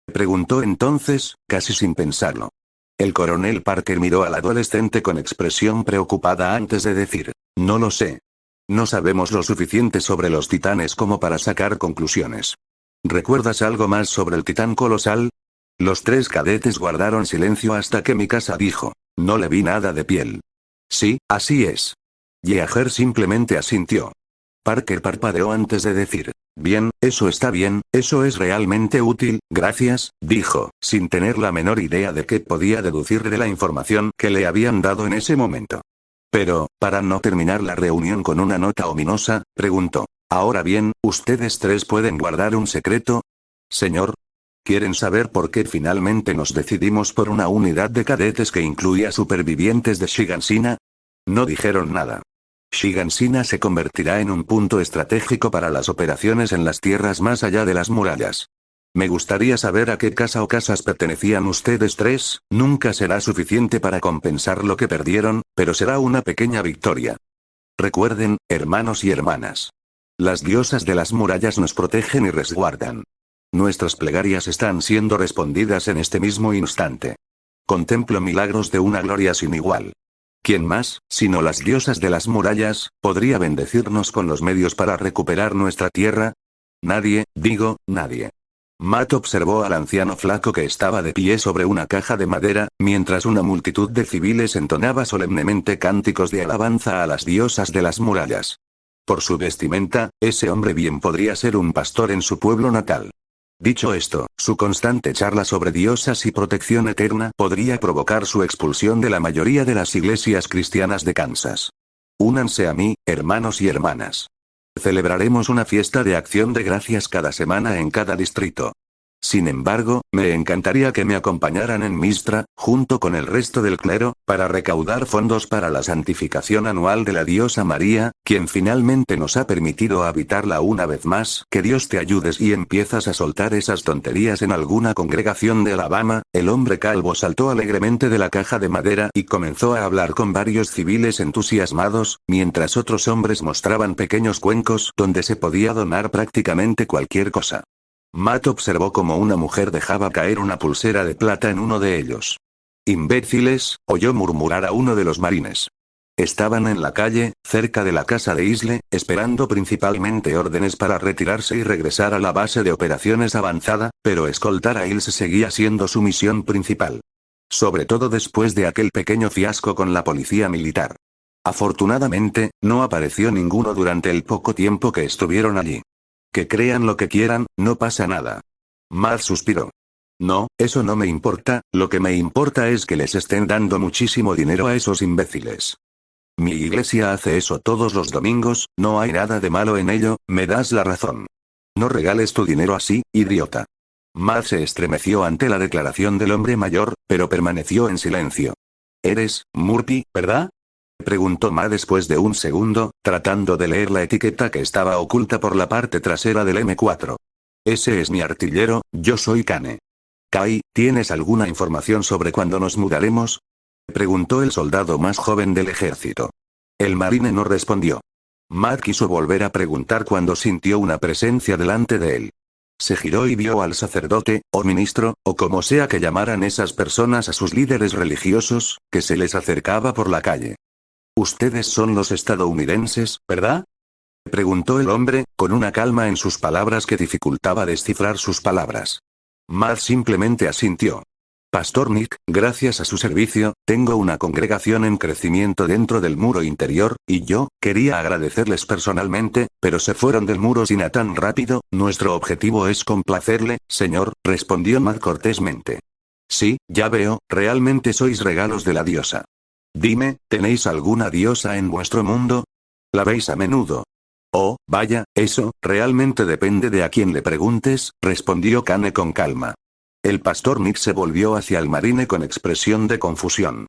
Speaker 1: Preguntó entonces, casi sin pensarlo. El coronel Parker miró al adolescente con expresión preocupada antes de decir, no lo sé. No sabemos lo suficiente sobre los titanes como para sacar conclusiones. ¿Recuerdas algo más sobre el titán colosal? Los tres cadetes guardaron silencio hasta que Mikasa dijo, no le vi nada de piel. Sí, así es. Yeager simplemente asintió. Parker parpadeó antes de decir, bien, eso está bien, eso es realmente útil, gracias, dijo, sin tener la menor idea de qué podía deducir de la información que le habían dado en ese momento. Pero, para no terminar la reunión con una nota ominosa, preguntó, ahora bien, ¿ustedes tres pueden guardar un secreto? Señor. ¿Quieren saber por qué finalmente nos decidimos por una unidad de cadetes que incluía supervivientes de Shiganshina? No dijeron nada. Shiganshina se convertirá en un punto estratégico para las operaciones en las tierras más allá de las murallas. Me gustaría saber a qué casa o casas pertenecían ustedes tres, nunca será suficiente para compensar lo que perdieron, pero será una pequeña victoria. Recuerden, hermanos y hermanas. Las diosas de las murallas nos protegen y resguardan. Nuestras plegarias están siendo respondidas en este mismo instante. Contemplo milagros de una gloria sin igual. ¿Quién más, sino las diosas de las murallas, podría bendecirnos con los medios para recuperar nuestra tierra? Nadie, digo, nadie. Matt observó al anciano flaco que estaba de pie sobre una caja de madera, mientras una multitud de civiles entonaba solemnemente cánticos de alabanza a las diosas de las murallas. Por su vestimenta, ese hombre bien podría ser un pastor en su pueblo natal. Dicho esto, su constante charla sobre diosas y protección eterna podría provocar su expulsión de la mayoría de las iglesias cristianas de Kansas. Únanse a mí, hermanos y hermanas. Celebraremos una fiesta de acción de gracias cada semana en cada distrito. Sin embargo, me encantaría que me acompañaran en Mistra, junto con el resto del clero, para recaudar fondos para la santificación anual de la diosa María, quien finalmente nos ha permitido habitarla una vez más. Que Dios te ayudes y empiezas a soltar esas tonterías en alguna congregación de Alabama. El hombre calvo saltó alegremente de la caja de madera y comenzó a hablar con varios civiles entusiasmados, mientras otros hombres mostraban pequeños cuencos donde se podía donar prácticamente cualquier cosa. Matt observó cómo una mujer dejaba caer una pulsera de plata en uno de ellos. «Imbéciles», oyó murmurar a uno de los marines. Estaban en la calle, cerca de la casa de Isle, esperando principalmente órdenes para retirarse y regresar a la base de operaciones avanzada, pero escoltar a Ilse seguía siendo su misión principal. Sobre todo después de aquel pequeño fiasco con la policía militar. Afortunadamente, no apareció ninguno durante el poco tiempo que estuvieron allí. Que crean lo que quieran, no pasa nada. Matt suspiró. No, eso no me importa, lo que me importa es que les estén dando muchísimo dinero a esos imbéciles. Mi iglesia hace eso todos los domingos, no hay nada de malo en ello, me das la razón. No regales tu dinero así, idiota. Matt se estremeció ante la declaración del hombre mayor, pero permaneció en silencio. Eres, Murphy, ¿verdad? Preguntó Ma después de un segundo, tratando de leer la etiqueta que estaba oculta por la parte trasera del M4. Ese es mi artillero, yo soy Kane. Kai, ¿tienes alguna información sobre cuándo nos mudaremos? Preguntó el soldado más joven del ejército. El marine no respondió. Matt quiso volver a preguntar cuando sintió una presencia delante de él. Se giró y vio al sacerdote, o ministro, o como sea que llamaran esas personas a sus líderes religiosos, que se les acercaba por la calle. Ustedes son los estadounidenses, ¿verdad? Preguntó el hombre, con una calma en sus palabras que dificultaba descifrar sus palabras. Matt simplemente asintió. Pastor Nick, gracias a su servicio, tengo una congregación en crecimiento dentro del muro interior, y yo, quería agradecerles personalmente, pero se fueron del muro sin a tan rápido. Nuestro objetivo es complacerle, señor, respondió Matt cortésmente. Sí, ya veo, realmente sois regalos de la diosa. Dime, ¿tenéis alguna diosa en vuestro mundo? ¿La veis a menudo? Oh, vaya, eso, realmente depende de a quién le preguntes, respondió Kane con calma. El pastor Nick se volvió hacia el marine con expresión de confusión.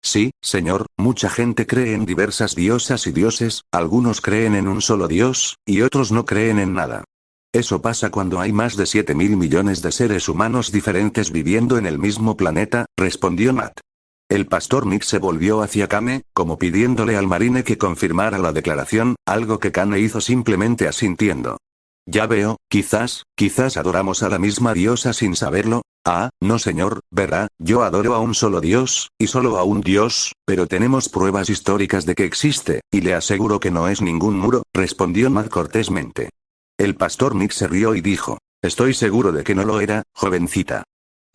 Speaker 1: Sí, señor, mucha gente cree en diversas diosas y dioses, algunos creen en un solo dios, y otros no creen en nada. Eso pasa cuando hay más de 7.000 millones de seres humanos diferentes viviendo en el mismo planeta, respondió Matt. El pastor Nick se volvió hacia Kane, como pidiéndole al marine que confirmara la declaración, algo que Kane hizo simplemente asintiendo. Ya veo, quizás adoramos a la misma diosa sin saberlo. Ah, no señor, verá, yo adoro a un solo dios, y solo a un dios, pero tenemos pruebas históricas de que existe, y le aseguro que no es ningún muro, respondió Matt cortésmente. El pastor Nick se rió y dijo, estoy seguro de que no lo era, jovencita.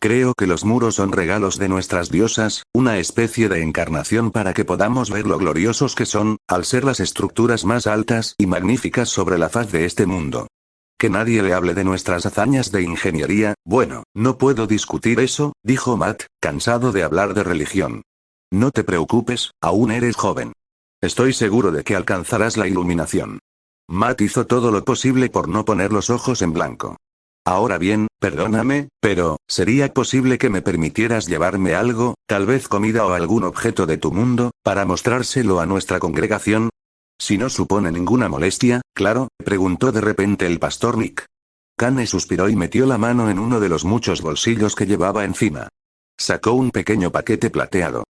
Speaker 1: Creo que los muros son regalos de nuestras diosas, una especie de encarnación para que podamos ver lo gloriosos que son, al ser las estructuras más altas y magníficas sobre la faz de este mundo. Que nadie le hable de nuestras hazañas de ingeniería, bueno, no puedo discutir eso, dijo Matt, cansado de hablar de religión. No te preocupes, aún eres joven. Estoy seguro de que alcanzarás la iluminación. Matt hizo todo lo posible por no poner los ojos en blanco. Ahora bien, perdóname, pero, ¿sería posible que me permitieras llevarme algo, tal vez comida o algún objeto de tu mundo, para mostrárselo a nuestra congregación? Si no supone ninguna molestia, claro, preguntó de repente el pastor Nick. Kane suspiró y metió la mano en uno de los muchos bolsillos que llevaba encima. Sacó un pequeño paquete plateado.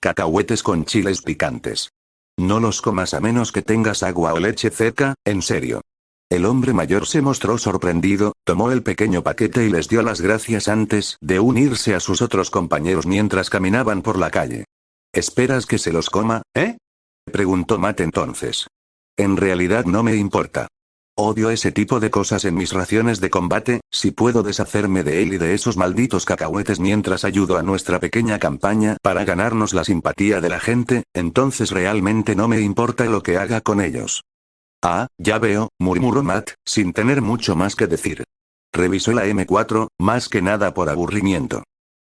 Speaker 1: Cacahuetes con chiles picantes. No los comas a menos que tengas agua o leche cerca, en serio. El hombre mayor se mostró sorprendido, tomó el pequeño paquete y les dio las gracias antes de unirse a sus otros compañeros mientras caminaban por la calle. ¿Esperas que se los coma, eh? Preguntó Matt entonces. En realidad no me importa. Odio ese tipo de cosas en mis raciones de combate. Si puedo deshacerme de él y de esos malditos cacahuetes mientras ayudo a nuestra pequeña campaña para ganarnos la simpatía de la gente, entonces realmente no me importa lo que haga con ellos. Ah, ya veo, murmuró Matt, sin tener mucho más que decir. Revisó la M4, más que nada por aburrimiento.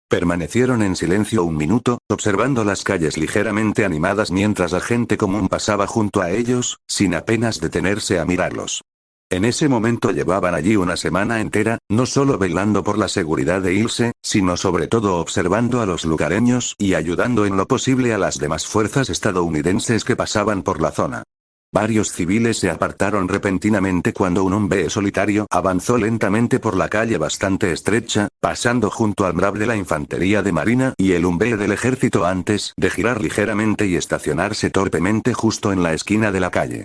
Speaker 1: Permanecieron en silencio un minuto, observando las calles ligeramente animadas mientras la gente común pasaba junto a ellos, sin apenas detenerse a mirarlos. En ese momento llevaban allí una semana entera, no solo velando por la seguridad de Ilse, sino sobre todo observando a los lugareños y ayudando en lo posible a las demás fuerzas estadounidenses que pasaban por la zona. Varios civiles se apartaron repentinamente cuando un hombre solitario avanzó lentamente por la calle bastante estrecha, pasando junto al MRAP de la infantería de marina y el UMB del ejército antes de girar ligeramente y estacionarse torpemente justo en la esquina de la calle.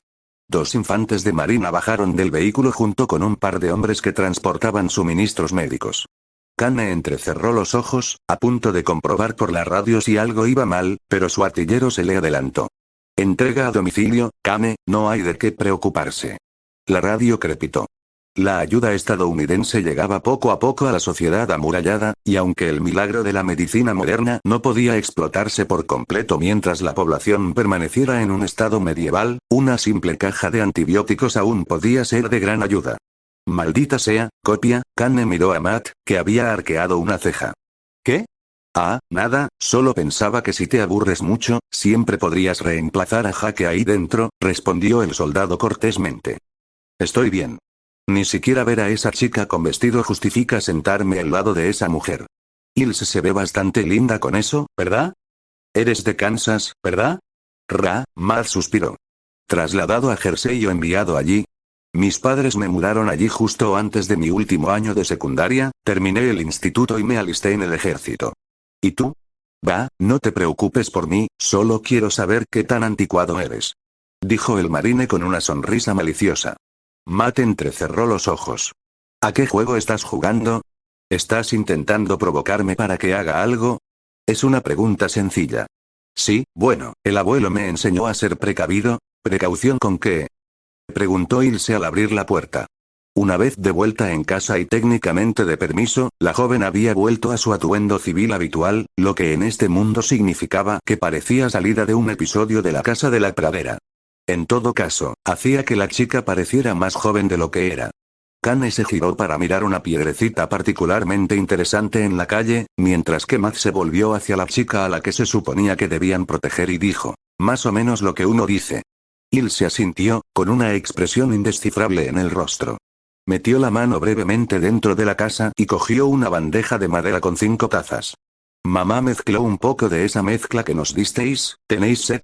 Speaker 1: Dos infantes de marina bajaron del vehículo junto con un par de hombres que transportaban suministros médicos. Kane entrecerró los ojos, a punto de comprobar por la radio si algo iba mal, pero su artillero se le adelantó. Entrega a domicilio, Kane, no hay de qué preocuparse. La radio crepitó. La ayuda estadounidense llegaba poco a poco a la sociedad amurallada, y aunque el milagro de la medicina moderna no podía explotarse por completo mientras la población permaneciera en un estado medieval, una simple caja de antibióticos aún podía ser de gran ayuda. Maldita sea, copia, Kane miró a Matt, que había arqueado una ceja. ¿Qué? Ah, nada, solo pensaba que si te aburres mucho, siempre podrías reemplazar a Jake ahí dentro, respondió el soldado cortésmente. Estoy bien. Ni siquiera ver a esa chica con vestido justifica sentarme al lado de esa mujer. Ilse se ve bastante linda con eso, ¿verdad? Eres de Kansas, ¿verdad? Matt suspiró. Trasladado a Jersey o enviado allí. Mis padres me mudaron allí justo antes de mi último año de secundaria, terminé el instituto y me alisté en el ejército. ¿Y tú? No te preocupes por mí, solo quiero saber qué tan anticuado eres. Dijo el marine con una sonrisa maliciosa. Matt entrecerró los ojos. ¿A qué juego estás jugando? ¿Estás intentando provocarme para que haga algo? Es una pregunta sencilla. Sí, bueno, el abuelo me enseñó a ser precavido. ¿Precaución con qué? Preguntó Ilse al abrir la puerta. Una vez de vuelta en casa y técnicamente de permiso, la joven había vuelto a su atuendo civil habitual, lo que en este mundo significaba que parecía salida de un episodio de La Casa de la Pradera. En todo caso, hacía que la chica pareciera más joven de lo que era. Kane se giró para mirar una piedrecita particularmente interesante en la calle, mientras que Matt se volvió hacia la chica a la que se suponía que debían proteger y dijo, más o menos lo que uno dice. Ilse asintió, con una expresión indescifrable en el rostro. Metió la mano brevemente dentro de la casa y cogió una bandeja de madera con 5 tazas. Mamá mezcló un poco de esa mezcla que nos disteis, ¿tenéis sed?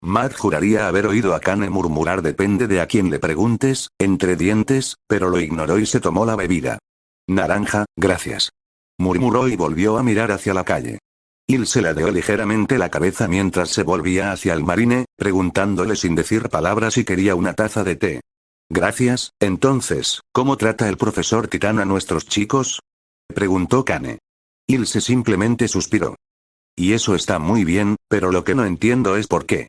Speaker 1: Matt juraría haber oído a Kane murmurar depende de a quien le preguntes, entre dientes, pero lo ignoró y se tomó la bebida. Naranja, gracias. Murmuró y volvió a mirar hacia la calle. Ilse ladeó ligeramente la cabeza mientras se volvía hacia el marine, preguntándole sin decir palabras si quería una taza de té. Gracias, entonces, ¿cómo trata el profesor Titán a nuestros chicos? Preguntó Kane. Ilse simplemente suspiró. Y eso está muy bien, pero lo que no entiendo es por qué.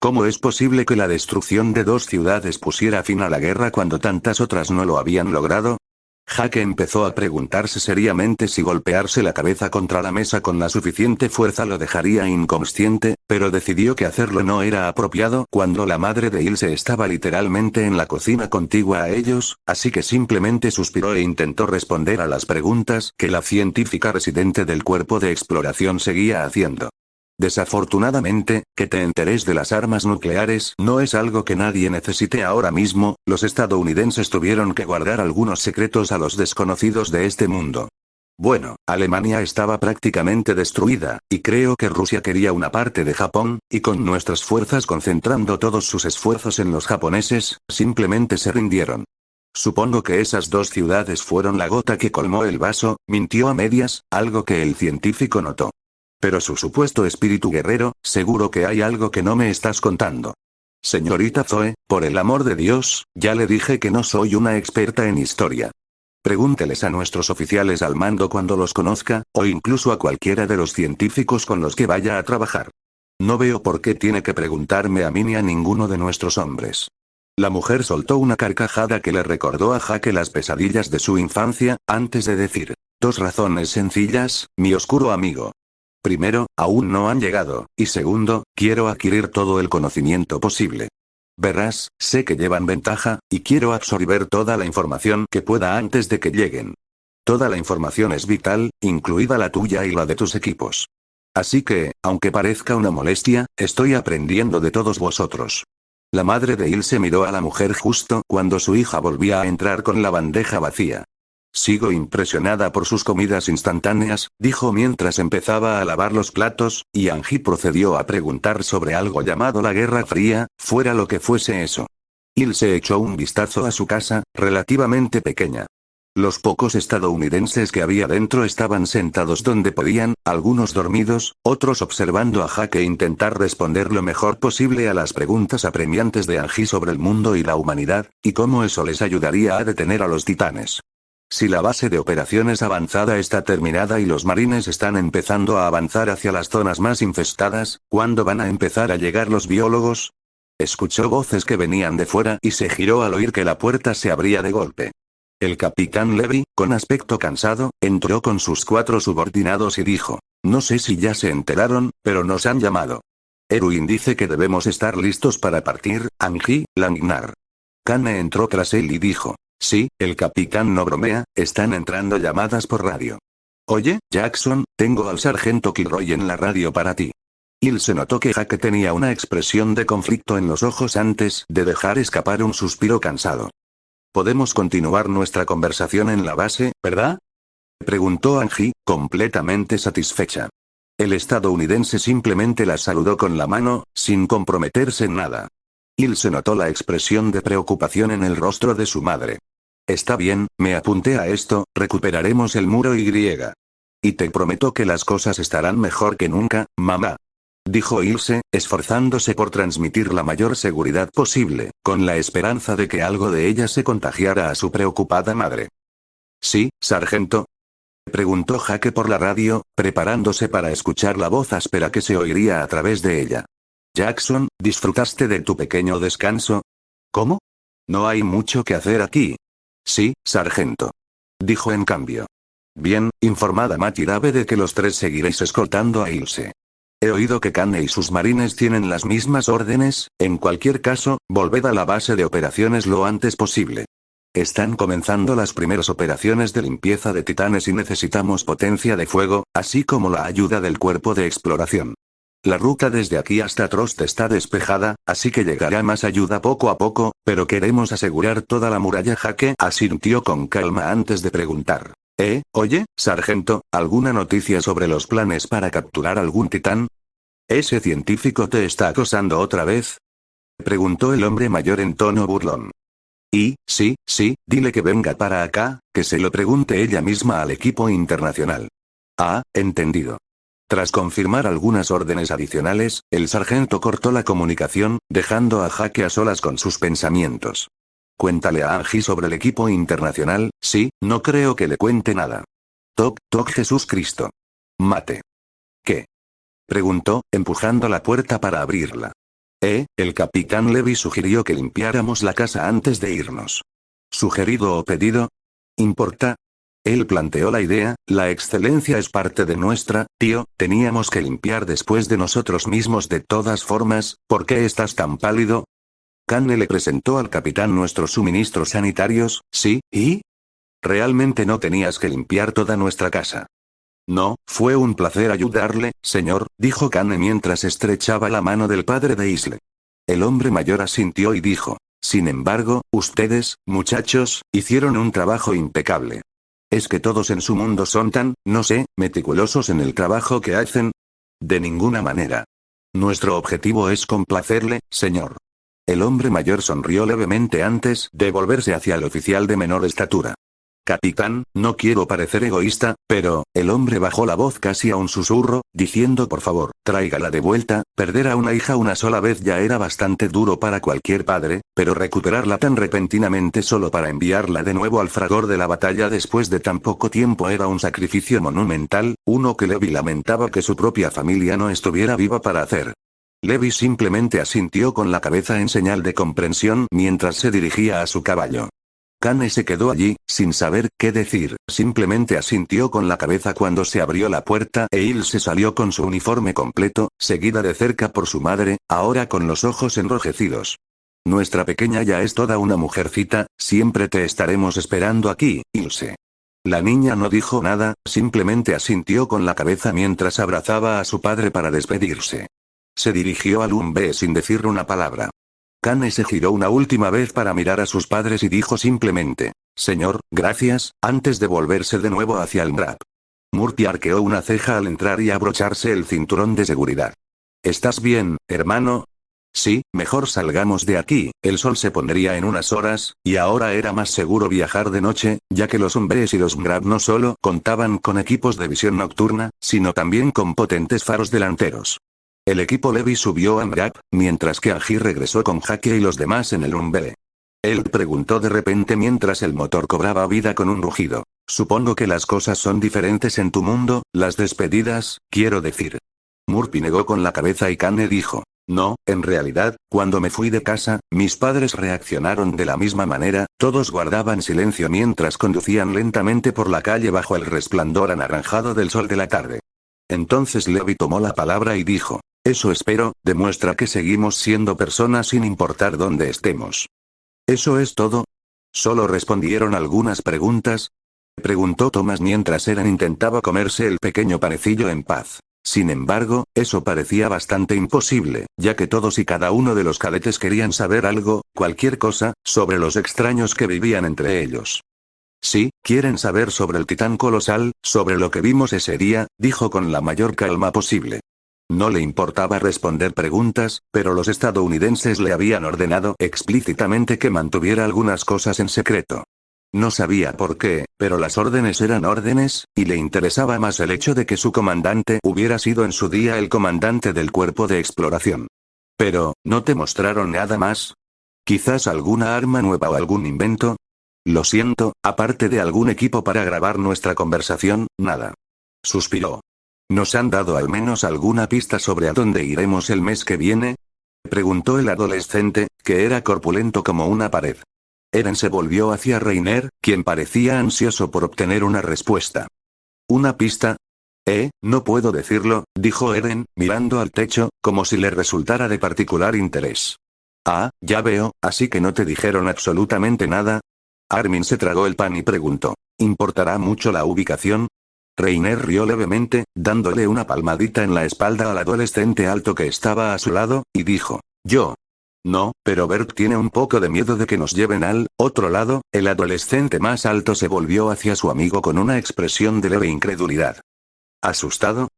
Speaker 1: ¿Cómo es posible que la destrucción de 2 ciudades pusiera fin a la guerra cuando tantas otras no lo habían logrado? Jake empezó a preguntarse seriamente si golpearse la cabeza contra la mesa con la suficiente fuerza lo dejaría inconsciente, pero decidió que hacerlo no era apropiado cuando la madre de Ilse estaba literalmente en la cocina contigua a ellos, así que simplemente suspiró e intentó responder a las preguntas que la científica residente del cuerpo de exploración seguía haciendo. Desafortunadamente, que te enteres de las armas nucleares no es algo que nadie necesite ahora mismo, los estadounidenses tuvieron que guardar algunos secretos a los desconocidos de este mundo. Bueno, Alemania estaba prácticamente destruida, y creo que Rusia quería una parte de Japón, y con nuestras fuerzas concentrando todos sus esfuerzos en los japoneses, simplemente se rindieron. Supongo que esas 2 ciudades fueron la gota que colmó el vaso, mintió a medias, algo que el científico notó. Pero su supuesto espíritu guerrero, seguro que hay algo que no me estás contando. Señorita Zoe, por el amor de Dios, ya le dije que no soy una experta en historia. Pregúnteles a nuestros oficiales al mando cuando los conozca, o incluso a cualquiera de los científicos con los que vaya a trabajar. No veo por qué tiene que preguntarme a mí ni a ninguno de nuestros hombres. La mujer soltó una carcajada que le recordó a Jaque las pesadillas de su infancia, antes de decir: 2 razones sencillas, mi oscuro amigo. Primero, aún no han llegado, y segundo, quiero adquirir todo el conocimiento posible. Verás, sé que llevan ventaja, y quiero absorber toda la información que pueda antes de que lleguen. Toda la información es vital, incluida la tuya y la de tus equipos. Así que, aunque parezca una molestia, estoy aprendiendo de todos vosotros. La madre de Ilse miró a la mujer justo cuando su hija volvía a entrar con la bandeja vacía. Sigo impresionada por sus comidas instantáneas, dijo mientras empezaba a lavar los platos, y Angie procedió a preguntar sobre algo llamado la Guerra Fría, fuera lo que fuese eso. Ilse echó un vistazo a su casa, relativamente pequeña. Los pocos estadounidenses que había dentro estaban sentados donde podían, algunos dormidos, otros observando a Jaque intentar responder lo mejor posible a las preguntas apremiantes de Angie sobre el mundo y la humanidad, y cómo eso les ayudaría a detener a los titanes. Si la base de operaciones avanzada está terminada y los marines están empezando a avanzar hacia las zonas más infestadas, ¿cuándo van a empezar a llegar los biólogos? Escuchó voces que venían de fuera y se giró al oír que la puerta se abría de golpe. El capitán Levy, con aspecto cansado, entró con sus 4 subordinados y dijo: no sé si ya se enteraron, pero nos han llamado. Erwin dice que debemos estar listos para partir, Angie, Langnar. Kane entró tras él y dijo: sí, el capitán no bromea, están entrando llamadas por radio. Oye, Jackson, tengo al sargento Kilroy en la radio para ti. Ilse notó que Jaque tenía una expresión de conflicto en los ojos antes de dejar escapar un suspiro cansado. ¿Podemos continuar nuestra conversación en la base, verdad? Preguntó Angie, completamente satisfecha. El estadounidense simplemente la saludó con la mano, sin comprometerse en nada. Ilse notó la expresión de preocupación en el rostro de su madre. Está bien, me apunté a esto, recuperaremos el muro Y. Y te prometo que las cosas estarán mejor que nunca, mamá. Dijo Ilse, esforzándose por transmitir la mayor seguridad posible, con la esperanza de que algo de ella se contagiara a su preocupada madre. ¿Sí, sargento? Preguntó Jaque por la radio, preparándose para escuchar la voz áspera que se oiría a través de ella. Jackson, ¿disfrutaste de tu pequeño descanso? ¿Cómo? No hay mucho que hacer aquí. Sí, sargento. Dijo en cambio. Bien, informada Matty Dave de que los 3 seguiréis escoltando a Ilse. He oído que Kane y sus marines tienen las mismas órdenes, en cualquier caso, volved a la base de operaciones lo antes posible. Están comenzando las primeras operaciones de limpieza de titanes y necesitamos potencia de fuego, así como la ayuda del cuerpo de exploración. La ruta desde aquí hasta Trost está despejada, así que llegará más ayuda poco a poco, pero queremos asegurar toda la muralla. Jaque asintió con calma antes de preguntar. Oye, sargento, ¿alguna noticia sobre los planes para capturar algún titán? ¿Ese científico te está acosando otra vez? Preguntó el hombre mayor en tono burlón. Y, sí, dile que venga para acá, que se lo pregunte ella misma al equipo internacional. Ah, entendido. Tras confirmar algunas órdenes adicionales, el sargento cortó la comunicación, dejando a Jaque a solas con sus pensamientos. Cuéntale a Angie sobre el equipo internacional. Sí, no creo que le cuente nada. Toc, toc, Jesús Cristo. Mate. ¿Qué? Preguntó, empujando la puerta para abrirla. El capitán Levy sugirió que limpiáramos la casa antes de irnos. ¿Sugerido o pedido? ¿Importa? Él planteó la idea, la excelencia es parte de nuestra, tío, teníamos que limpiar después de nosotros mismos de todas formas. ¿Por qué estás tan pálido? Kane le presentó al capitán nuestros suministros sanitarios. Sí, ¿y? Realmente no tenías que limpiar toda nuestra casa. No, fue un placer ayudarle, señor, dijo Kane mientras estrechaba la mano del padre de Isle. El hombre mayor asintió y dijo: sin embargo, ustedes, muchachos, hicieron un trabajo impecable. ¿Es que todos en su mundo son tan, no sé, meticulosos en el trabajo que hacen? De ninguna manera. Nuestro objetivo es complacerle, señor. El hombre mayor sonrió levemente antes de volverse hacia el oficial de menor estatura. Capitán, no quiero parecer egoísta, pero, el hombre bajó la voz casi a un susurro, diciendo por favor, tráigala de vuelta. Perder a una hija una sola vez ya era bastante duro para cualquier padre, pero recuperarla tan repentinamente solo para enviarla de nuevo al fragor de la batalla después de tan poco tiempo era un sacrificio monumental, uno que Levi lamentaba que su propia familia no estuviera viva para hacer. Levi simplemente asintió con la cabeza en señal de comprensión mientras se dirigía a su caballo. Kane se quedó allí, sin saber qué decir, simplemente asintió con la cabeza cuando se abrió la puerta e Ilse salió con su uniforme completo, seguida de cerca por su madre, ahora con los ojos enrojecidos. Nuestra pequeña ya es toda una mujercita, siempre te estaremos esperando aquí, Ilse. La niña no dijo nada, simplemente asintió con la cabeza mientras abrazaba a su padre para despedirse. Se dirigió al Lumbe sin decir una palabra. Kane se giró una última vez para mirar a sus padres y dijo simplemente, «Señor, gracias», antes de volverse de nuevo hacia el MRAP. Murphy arqueó una ceja al entrar y abrocharse el cinturón de seguridad. «¿Estás bien, hermano?» «Sí, mejor salgamos de aquí, el sol se pondría en unas horas, y ahora era más seguro viajar de noche, ya que los hombres y los MRAP no solo contaban con equipos de visión nocturna, sino también con potentes faros delanteros». El equipo Levi subió a MRAP, mientras que Angie regresó con Jake y los demás en el Umbe. Él preguntó de repente mientras el motor cobraba vida con un rugido. «Supongo que las cosas son diferentes en tu mundo, las despedidas, quiero decir». Murphy negó con la cabeza y Kane dijo, «No, en realidad, cuando me fui de casa, mis padres reaccionaron de la misma manera, todos guardaban silencio mientras conducían lentamente por la calle bajo el resplandor anaranjado del sol de la tarde». Entonces Levi tomó la palabra y dijo, «Eso espero, demuestra que seguimos siendo personas sin importar dónde estemos». «¿Eso es todo?» ¿Solo respondieron algunas preguntas?, preguntó Thomas mientras Eren intentaba comerse el pequeño panecillo en paz. Sin embargo, eso parecía bastante imposible, ya que todos y cada uno de los cadetes querían saber algo, cualquier cosa, sobre los extraños que vivían entre ellos. «Sí, quieren saber sobre el titán colosal, sobre lo que vimos ese día», dijo con la mayor calma posible. No le importaba responder preguntas, pero los estadounidenses le habían ordenado explícitamente que mantuviera algunas cosas en secreto. No sabía por qué, pero las órdenes eran órdenes, y le interesaba más el hecho de que su comandante hubiera sido en su día el comandante del cuerpo de exploración. «Pero, ¿no te mostraron nada más? ¿Quizás alguna arma nueva o algún invento?» «Lo siento, aparte de algún equipo para grabar nuestra conversación, nada». Suspiró. «¿Nos han dado al menos alguna pista sobre a dónde iremos el mes que viene?», preguntó el adolescente, que era corpulento como una pared. Eren se volvió hacia Reiner, quien parecía ansioso por obtener una respuesta. «¿Una pista?» No puedo decirlo», dijo Eren, mirando al techo, como si le resultara de particular interés. «Ah, ya veo, así que no te dijeron absolutamente nada». Armin se tragó el pan y preguntó, «¿Importará mucho la ubicación?». Reiner rió levemente, dándole una palmadita en la espalda al adolescente alto que estaba a su lado, y dijo, «Yo. No, pero Bert tiene un poco de miedo de que nos lleven al otro lado». El adolescente más alto se volvió hacia su amigo con una expresión de leve incredulidad. «¿Asustado?»,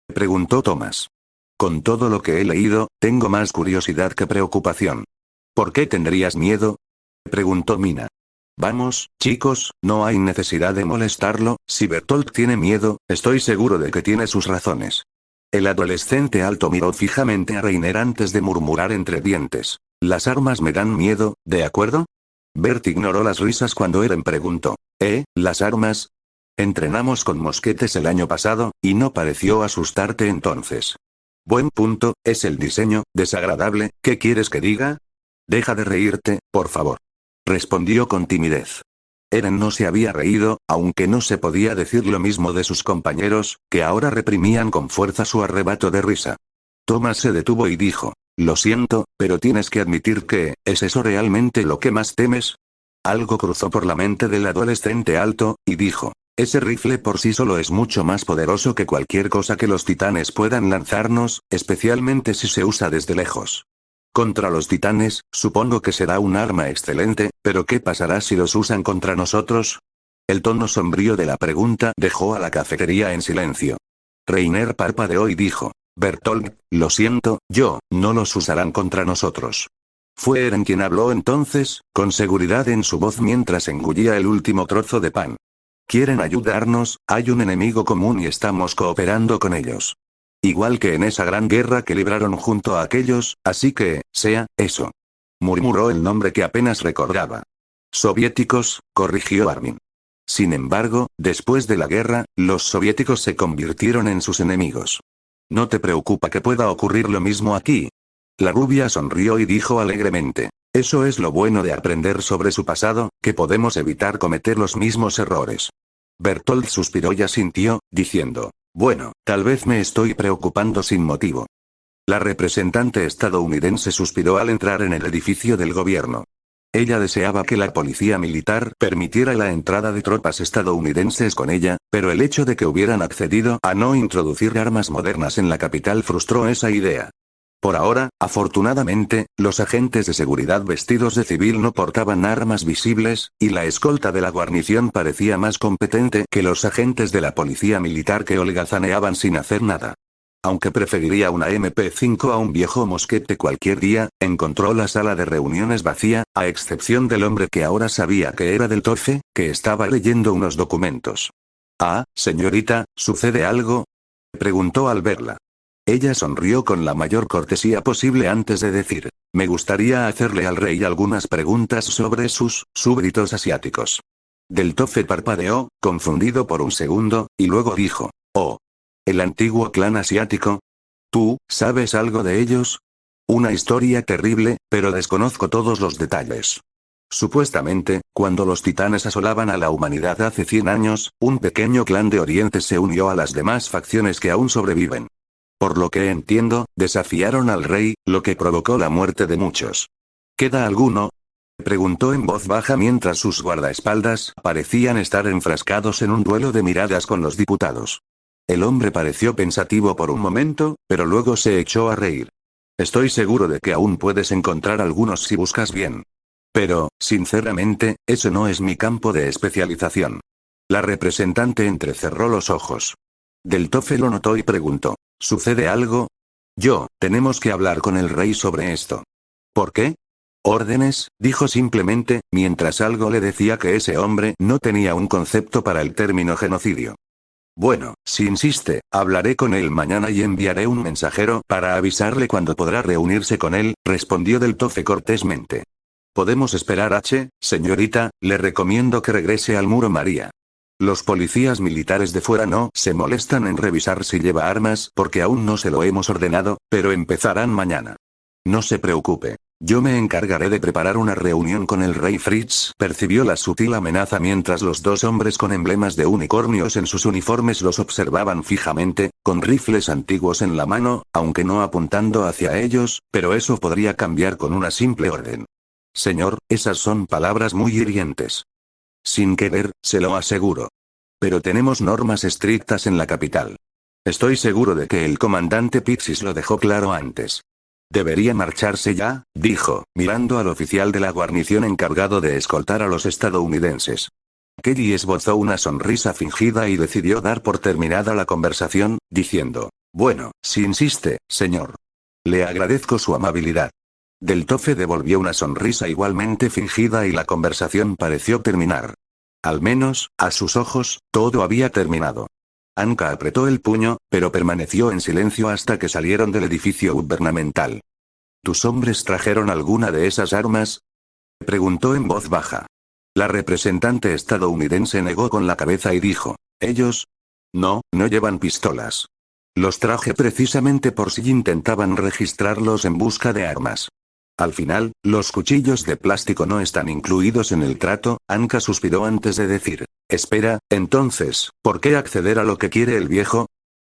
Speaker 1: preguntó Thomas. «Con todo lo que he leído, tengo más curiosidad que preocupación». «¿Por qué tendrías miedo?», preguntó Mina. «Vamos, chicos, no hay necesidad de molestarlo, si Bertolt tiene miedo, estoy seguro de que tiene sus razones». El adolescente alto miró fijamente a Reiner antes de murmurar entre dientes, «Las armas me dan miedo, ¿de acuerdo?». Bert ignoró las risas cuando Eren preguntó, ¿las armas? Entrenamos con mosquetes el año pasado, y no pareció asustarte entonces. Buen punto, es el diseño, desagradable, ¿qué quieres que diga? Deja de reírte, por favor. Respondió con timidez. Eren no se había reído, aunque no se podía decir lo mismo de sus compañeros, que ahora reprimían con fuerza su arrebato de risa. Thomas se detuvo y dijo, «Lo siento, pero tienes que admitir que, ¿es eso realmente lo que más temes?». Algo cruzó por la mente del adolescente alto, y dijo, «Ese rifle por sí solo es mucho más poderoso que cualquier cosa que los titanes puedan lanzarnos, especialmente si se usa desde lejos. Contra los titanes, supongo que será un arma excelente, pero ¿qué pasará si los usan contra nosotros?». El tono sombrío de la pregunta dejó a la cafetería en silencio. Reiner parpadeó y dijo, «Bertolt, lo siento, no los usarán contra nosotros». Fue Eren quien habló entonces, con seguridad en su voz mientras engullía el último trozo de pan. «Quieren ayudarnos, hay un enemigo común y estamos cooperando con ellos. Igual que en esa gran guerra que libraron junto a aquellos, así que, sea eso». Murmuró el nombre que apenas recordaba. «Soviéticos», corrigió Armin. Sin embargo, después de la guerra, los soviéticos se convirtieron en sus enemigos. ¿No te preocupa que pueda ocurrir lo mismo aquí? La rubia sonrió y dijo alegremente. Eso es lo bueno de aprender sobre su pasado, que podemos evitar cometer los mismos errores. Bertolt suspiró y asintió, diciendo, bueno, tal vez me estoy preocupando sin motivo. La representante estadounidense suspiró al entrar en el edificio del gobierno. Ella deseaba que la policía militar permitiera la entrada de tropas estadounidenses con ella, pero el hecho de que hubieran accedido a no introducir armas modernas en la capital frustró esa idea. Por ahora, afortunadamente, los agentes de seguridad vestidos de civil no portaban armas visibles, y la escolta de la guarnición parecía más competente que los agentes de la policía militar que holgazaneaban sin hacer nada. Aunque preferiría una MP5 a un viejo mosquete cualquier día, encontró la sala de reuniones vacía, a excepción del hombre que ahora sabía que era del TOFE, que estaba leyendo unos documentos. Ah, señorita, ¿sucede algo? Preguntó al verla. Ella sonrió con la mayor cortesía posible antes de decir, me gustaría hacerle al rey algunas preguntas sobre sus súbditos asiáticos. Del TOFE parpadeó, confundido por un segundo, y luego dijo, oh. ¿El antiguo clan asiático? ¿Tú, sabes algo de ellos? Una historia terrible, pero desconozco todos los detalles. Supuestamente, cuando los titanes asolaban a la humanidad hace 100 años, un pequeño clan de Oriente se unió a las demás facciones que aún sobreviven. Por lo que entiendo, desafiaron al rey, lo que provocó la muerte de muchos. ¿Queda alguno? Preguntó en voz baja mientras sus guardaespaldas parecían estar enfrascados en un duelo de miradas con los diputados. El hombre pareció pensativo por un momento, pero luego se echó a reír. Estoy seguro de que aún puedes encontrar algunos si buscas bien. Pero, sinceramente, ese no es mi campo de especialización. La representante entrecerró los ojos. Del TOFE lo notó y preguntó, ¿sucede algo? Tenemos que hablar con el rey sobre esto. ¿Por qué? Órdenes, dijo simplemente, mientras algo le decía que ese hombre no tenía un concepto para el término genocidio. Bueno, si insiste, hablaré con él mañana y enviaré un mensajero para avisarle cuando podrá reunirse con él, respondió del TOFE cortésmente. Podemos esperar señorita, le recomiendo que regrese al Muro María. Los policías militares de fuera no se molestan en revisar si lleva armas porque aún no se lo hemos ordenado, pero empezarán mañana. No se preocupe. Yo me encargaré de preparar una reunión con el rey Fritz. Percibió la sutil amenaza mientras los dos hombres con emblemas de unicornios en sus uniformes los observaban fijamente, con rifles antiguos en la mano, aunque no apuntando hacia ellos, pero eso podría cambiar con una simple orden. Señor, esas son palabras muy hirientes. Sin querer, se lo aseguro. Pero tenemos normas estrictas en la capital. Estoy seguro de que el comandante Pixis lo dejó claro antes. Debería marcharse ya, dijo, mirando al oficial de la guarnición encargado de escoltar a los estadounidenses. Kelly esbozó una sonrisa fingida y decidió dar por terminada la conversación, diciendo, bueno, si insiste, señor. Le agradezco su amabilidad. Del TOFE devolvió una sonrisa igualmente fingida y la conversación pareció terminar. Al menos, a sus ojos, todo había terminado. Anka apretó el puño, pero permaneció en silencio hasta que salieron del edificio gubernamental. ¿Tus hombres trajeron alguna de esas armas? Preguntó en voz baja. La representante estadounidense negó con la cabeza y dijo, ¿ellos? No llevan pistolas. Los traje precisamente por si intentaban registrarlos en busca de armas. Al final, los cuchillos de plástico no están incluidos en el trato. Anka suspiró antes de decir, espera, entonces, ¿por qué acceder a lo que quiere el viejo?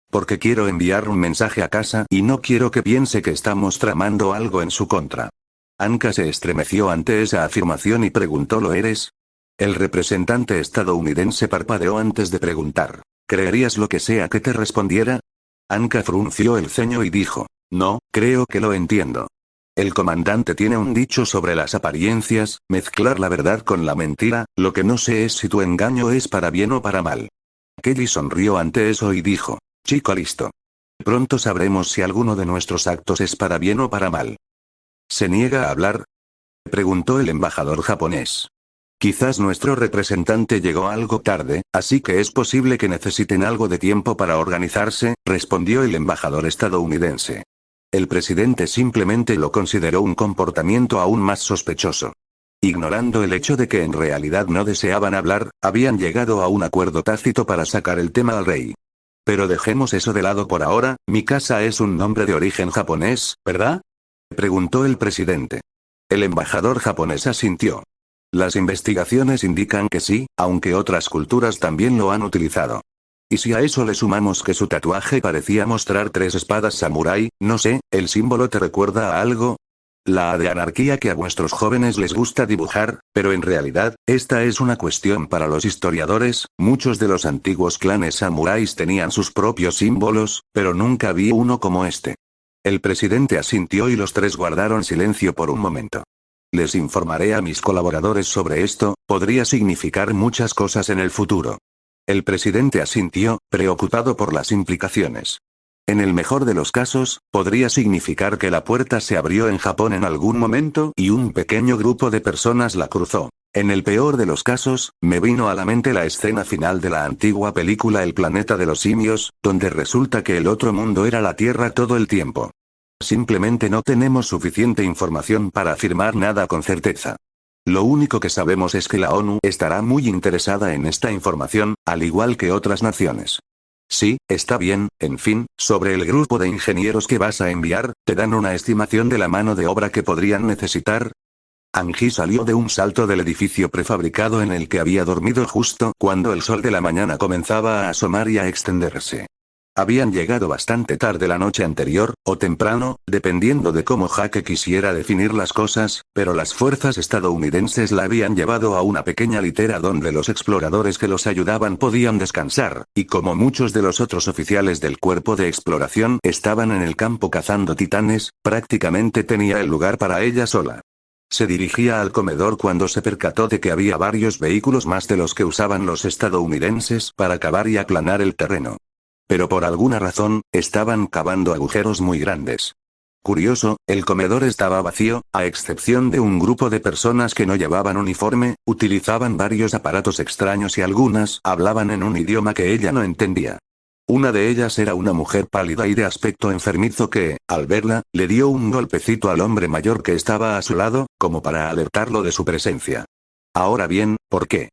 Speaker 1: Porque quiero enviar un mensaje a casa y no quiero que piense que estamos tramando algo en su contra. Anka se estremeció ante esa afirmación y preguntó, ¿lo eres? El representante estadounidense parpadeó antes de preguntar, ¿creerías lo que sea que te respondiera? Anka frunció el ceño y dijo, no, creo que lo entiendo. El comandante tiene un dicho sobre las apariencias, mezclar la verdad con la mentira, lo que no sé es si tu engaño es para bien o para mal. Kelly sonrió ante eso y dijo, chico listo. Pronto sabremos si alguno de nuestros actos es para bien o para mal. ¿Se niega a hablar? Preguntó el embajador japonés. Quizás nuestro representante llegó algo tarde, así que es posible que necesiten algo de tiempo para organizarse, respondió el embajador estadounidense. El presidente simplemente lo consideró un comportamiento aún más sospechoso. Ignorando el hecho de que en realidad no deseaban hablar, habían llegado a un acuerdo tácito para sacar el tema al rey. Pero dejemos eso de lado por ahora, Mikasa es un nombre de origen japonés, ¿verdad? Preguntó el presidente. El embajador japonés asintió. Las investigaciones indican que sí, aunque otras culturas también lo han utilizado. Y si a eso le sumamos que su tatuaje parecía mostrar 3 espadas samurái, no sé, ¿el símbolo te recuerda a algo? La de anarquía que a vuestros jóvenes les gusta dibujar, pero en realidad, esta es una cuestión para los historiadores, muchos de los antiguos clanes samuráis tenían sus propios símbolos, pero nunca vi uno como este. El presidente asintió y los 3 guardaron silencio por un momento. Les informaré a mis colaboradores sobre esto, podría significar muchas cosas en el futuro. El presidente asintió, preocupado por las implicaciones. En el mejor de los casos, podría significar que la puerta se abrió en Japón en algún momento y un pequeño grupo de personas la cruzó. En el peor de los casos, me vino a la mente la escena final de la antigua película El planeta de los simios, donde resulta que el otro mundo era la Tierra todo el tiempo. Simplemente no tenemos suficiente información para afirmar nada con certeza. Lo único que sabemos es que la ONU estará muy interesada en esta información, al igual que otras naciones. Sí, está bien, en fin, sobre el grupo de ingenieros que vas a enviar, ¿te dan una estimación de la mano de obra que podrían necesitar? Angie salió de un salto del edificio prefabricado en el que había dormido justo cuando el sol de la mañana comenzaba a asomar y a extenderse. Habían llegado bastante tarde la noche anterior, o temprano, dependiendo de cómo Jake quisiera definir las cosas, pero las fuerzas estadounidenses la habían llevado a una pequeña litera donde los exploradores que los ayudaban podían descansar, y como muchos de los otros oficiales del cuerpo de exploración estaban en el campo cazando titanes, prácticamente tenía el lugar para ella sola. Se dirigía al comedor cuando se percató de que había varios vehículos más de los que usaban los estadounidenses para cavar y aplanar el terreno. Pero por alguna razón, estaban cavando agujeros muy grandes. Curioso, el comedor estaba vacío, a excepción de un grupo de personas que no llevaban uniforme, utilizaban varios aparatos extraños y algunas hablaban en un idioma que ella no entendía. Una de ellas era una mujer pálida y de aspecto enfermizo que, al verla, le dio un golpecito al hombre mayor que estaba a su lado, como para alertarlo de su presencia. Ahora bien, ¿por qué?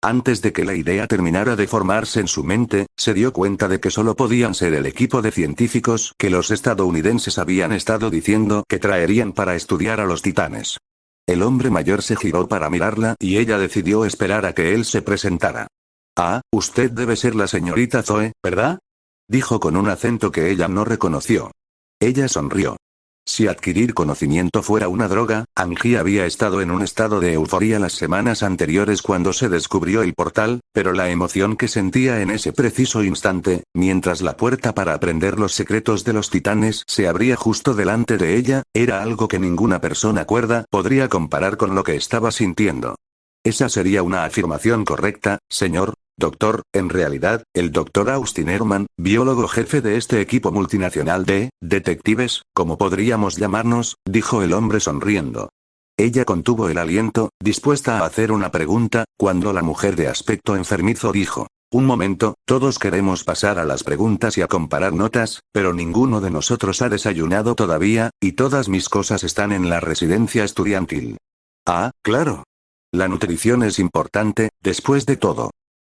Speaker 1: Antes de que la idea terminara de formarse en su mente, se dio cuenta de que solo podían ser el equipo de científicos que los estadounidenses habían estado diciendo que traerían para estudiar a los titanes. El hombre mayor se giró para mirarla y ella decidió esperar a que él se presentara. Ah, usted debe ser la señorita Zoe, ¿verdad? Dijo con un acento que ella no reconoció. Ella sonrió. Si adquirir conocimiento fuera una droga, Angie había estado en un estado de euforia las semanas anteriores cuando se descubrió el portal, pero la emoción que sentía en ese preciso instante, mientras la puerta para aprender los secretos de los titanes se abría justo delante de ella, era algo que ninguna persona cuerda podría comparar con lo que estaba sintiendo. Esa sería una afirmación correcta, señor doctor. En realidad, el Dr. Austin Herman, biólogo jefe de este equipo multinacional de detectives, como podríamos llamarnos, dijo el hombre sonriendo. Ella contuvo el aliento, dispuesta a hacer una pregunta, cuando la mujer de aspecto enfermizo dijo: un momento, todos queremos pasar a las preguntas y a comparar notas, pero ninguno de nosotros ha desayunado todavía, y todas mis cosas están en la residencia estudiantil. Ah, claro. La nutrición es importante, después de todo.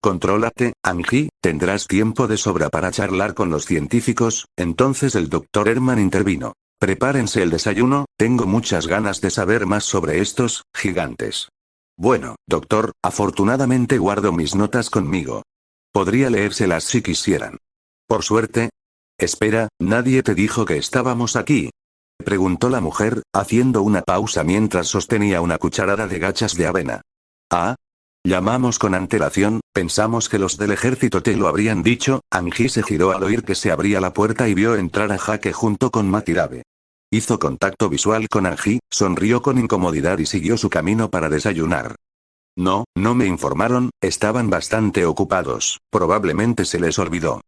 Speaker 1: Contrólate, Angie, tendrás tiempo de sobra para charlar con los científicos. Entonces el Dr. Herman intervino. Prepárense el desayuno, tengo muchas ganas de saber más sobre estos gigantes. Bueno, doctor, afortunadamente guardo mis notas conmigo. Podría leérselas si quisieran. Por suerte. Espera, ¿nadie te dijo que estábamos aquí? Preguntó la mujer, haciendo una pausa mientras sostenía una cucharada de gachas de avena. Ah. Llamamos con antelación, pensamos que los del ejército te lo habrían dicho. Angie se giró al oír que se abría la puerta y vio entrar a Jake junto con Matirabe. Hizo contacto visual con Angie, sonrió con incomodidad y siguió su camino para desayunar. No, no me informaron, estaban bastante ocupados, probablemente se les olvidó.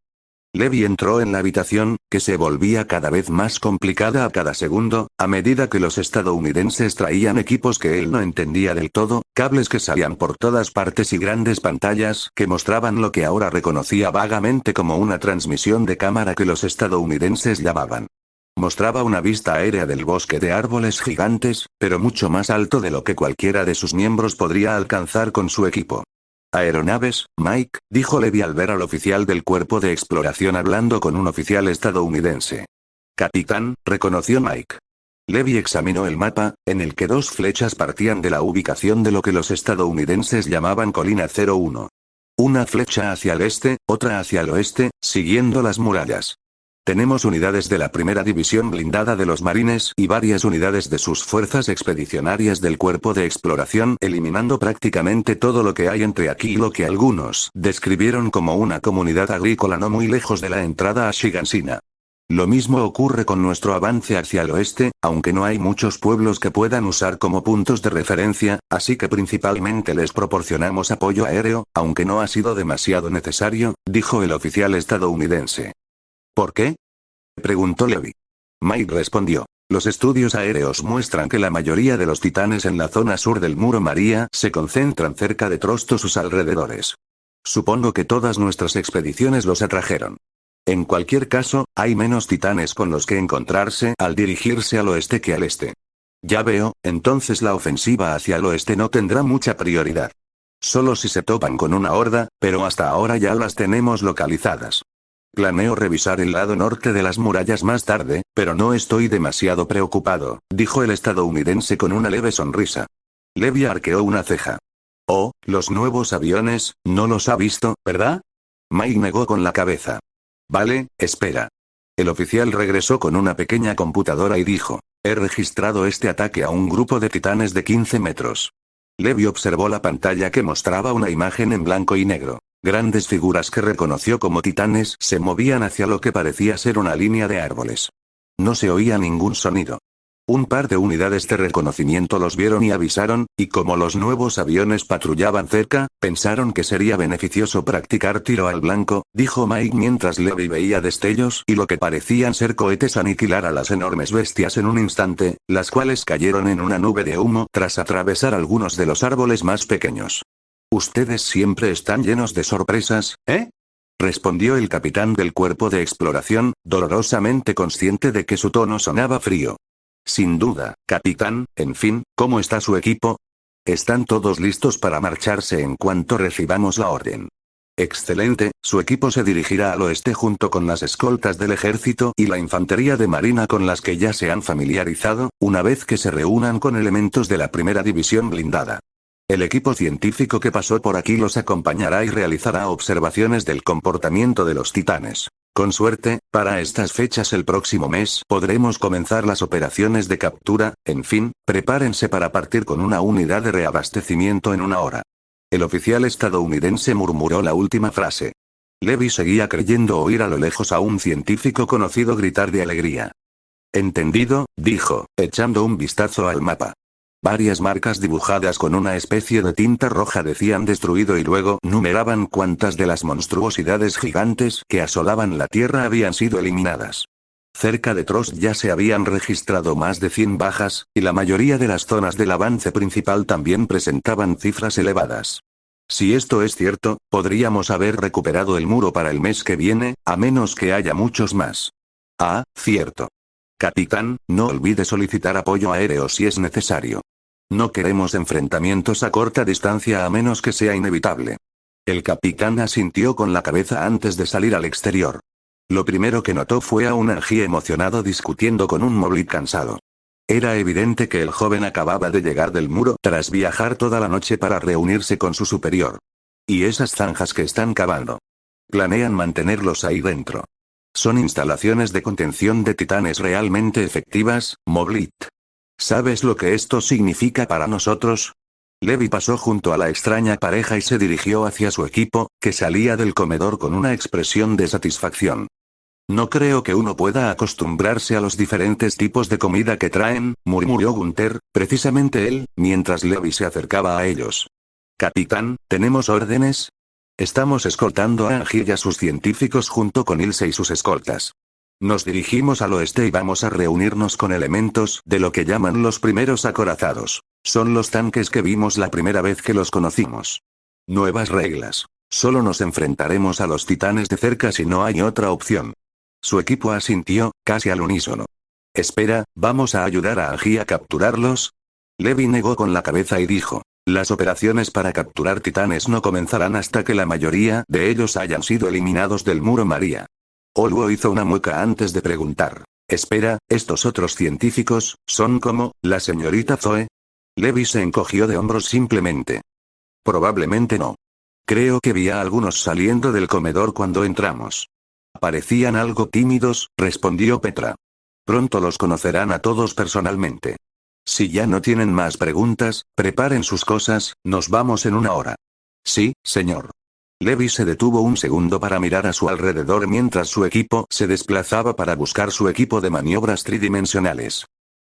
Speaker 1: Levi entró en la habitación, que se volvía cada vez más complicada a cada segundo, a medida que los estadounidenses traían equipos que él no entendía del todo, cables que salían por todas partes y grandes pantallas que mostraban lo que ahora reconocía vagamente como una transmisión de cámara que los estadounidenses llamaban. Mostraba una vista aérea del bosque de árboles gigantes, pero mucho más alto de lo que cualquiera de sus miembros podría alcanzar con su equipo. Aeronaves, Mike, dijo Levi al ver al oficial del cuerpo de exploración hablando con un oficial estadounidense. Capitán, reconoció Mike. Levi examinó el mapa, en el que dos flechas partían de la ubicación de lo que los estadounidenses llamaban Colina 01. Una flecha hacia el este, otra hacia el oeste, siguiendo las murallas. Tenemos unidades de la primera división blindada de los marines y varias unidades de sus fuerzas expedicionarias del cuerpo de exploración, eliminando prácticamente todo lo que hay entre aquí y lo que algunos describieron como una comunidad agrícola no muy lejos de la entrada a Shigansina. Lo mismo ocurre con nuestro avance hacia el oeste, aunque no hay muchos pueblos que puedan usar como puntos de referencia, así que principalmente les proporcionamos apoyo aéreo, aunque no ha sido demasiado necesario, dijo el oficial estadounidense. ¿Por qué? Preguntó Levi. Mike respondió. Los estudios aéreos muestran que la mayoría de los titanes en la zona sur del Muro María se concentran cerca de Trost o sus alrededores. Supongo que todas nuestras expediciones los atrajeron. En cualquier caso, hay menos titanes con los que encontrarse al dirigirse al oeste que al este. Ya veo, entonces la ofensiva hacia el oeste no tendrá mucha prioridad. Solo si se topan con una horda, pero hasta ahora ya las tenemos localizadas. Planeo revisar el lado norte de las murallas más tarde, pero no estoy demasiado preocupado, dijo el estadounidense con una leve sonrisa. Levi arqueó una ceja. Oh, los nuevos aviones, no los ha visto, ¿verdad? Mike negó con la cabeza. Vale, espera. El oficial regresó con una pequeña computadora y dijo, he registrado este ataque a un grupo de titanes de 15 metros. Levi observó la pantalla que mostraba una imagen en blanco y negro. Grandes figuras que reconoció como titanes se movían hacia lo que parecía ser una línea de árboles. No se oía ningún sonido. Un par de unidades de reconocimiento los vieron y avisaron, y como los nuevos aviones patrullaban cerca, pensaron que sería beneficioso practicar tiro al blanco, dijo Mike mientras Levi veía destellos y lo que parecían ser cohetes aniquilar a las enormes bestias en un instante, las cuales cayeron en una nube de humo tras atravesar algunos de los árboles más pequeños. Ustedes siempre están llenos de sorpresas, ¿eh? Respondió el capitán del cuerpo de exploración, dolorosamente consciente de que su tono sonaba frío. Sin duda, capitán, en fin, ¿cómo está su equipo? Están todos listos para marcharse en cuanto recibamos la orden. Excelente, su equipo se dirigirá al oeste junto con las escoltas del ejército y la infantería de marina con las que ya se han familiarizado, una vez que se reúnan con elementos de la primera división blindada. El equipo científico que pasó por aquí los acompañará y realizará observaciones del comportamiento de los titanes. Con suerte, para estas fechas el próximo mes podremos comenzar las operaciones de captura, en fin, prepárense para partir con una unidad de reabastecimiento en una hora. El oficial estadounidense murmuró la última frase. Levi seguía creyendo oír a lo lejos a un científico conocido gritar de alegría. Entendido, dijo, echando un vistazo al mapa. Varias marcas dibujadas con una especie de tinta roja decían destruido y luego numeraban cuántas de las monstruosidades gigantes que asolaban la Tierra habían sido eliminadas. Cerca de Trost ya se habían registrado más de 100 bajas, y la mayoría de las zonas del avance principal también presentaban cifras elevadas. Si esto es cierto, podríamos haber recuperado el muro para el mes que viene, a menos que haya muchos más. Ah, cierto. Capitán, no olvide solicitar apoyo aéreo si es necesario. No queremos enfrentamientos a corta distancia a menos que sea inevitable. El capitán asintió con la cabeza antes de salir al exterior. Lo primero que notó fue a un Angie emocionado discutiendo con un Moblit cansado. Era evidente que el joven acababa de llegar del muro tras viajar toda la noche para reunirse con su superior. ¿Y esas zanjas que están cavando? Planean mantenerlos ahí dentro. Son instalaciones de contención de titanes realmente efectivas, Moblit. ¿Sabes lo que esto significa para nosotros? Levi pasó junto a la extraña pareja y se dirigió hacia su equipo, que salía del comedor con una expresión de satisfacción. No creo que uno pueda acostumbrarse a los diferentes tipos de comida que traen, murmuró Gunther, precisamente él, mientras Levi se acercaba a ellos. Capitán, ¿tenemos órdenes? Estamos escoltando a Angie y a sus científicos junto con Ilse y sus escoltas. Nos dirigimos al oeste y vamos a reunirnos con elementos de lo que llaman los primeros acorazados. Son los tanques que vimos la primera vez que los conocimos. Nuevas reglas. Solo nos enfrentaremos a los titanes de cerca si no hay otra opción. Su equipo asintió, casi al unísono. Espera, ¿vamos a ayudar a Angie a capturarlos? Levi negó con la cabeza y dijo. Las operaciones para capturar titanes no comenzarán hasta que la mayoría de ellos hayan sido eliminados del muro María. Oluo hizo una mueca antes de preguntar. Espera, ¿estos otros científicos son como la señorita Zoe? Levi se encogió de hombros simplemente. Probablemente no. Creo que vi a algunos saliendo del comedor cuando entramos. Parecían algo tímidos, respondió Petra. Pronto los conocerán a todos personalmente. Si ya no tienen más preguntas, preparen sus cosas, nos vamos en 1 hora. Sí, señor. Levi se detuvo un segundo para mirar a su alrededor mientras su equipo se desplazaba para buscar su equipo de maniobras tridimensionales.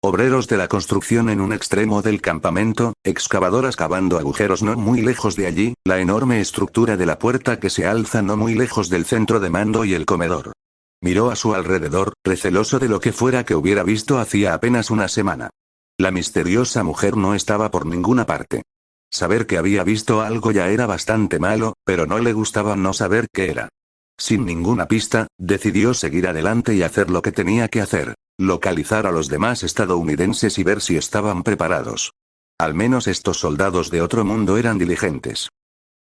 Speaker 1: Obreros de la construcción en un extremo del campamento, excavadoras cavando agujeros no muy lejos de allí, la enorme estructura de la puerta que se alza no muy lejos del centro de mando y el comedor. Miró a su alrededor, receloso de lo que fuera que hubiera visto hacía apenas una semana. La misteriosa mujer no estaba por ninguna parte. Saber que había visto algo ya era bastante malo, pero no le gustaba no saber qué era. Sin ninguna pista, decidió seguir adelante y hacer lo que tenía que hacer. Localizar a los demás estadounidenses y ver si estaban preparados. Al menos estos soldados de otro mundo eran diligentes.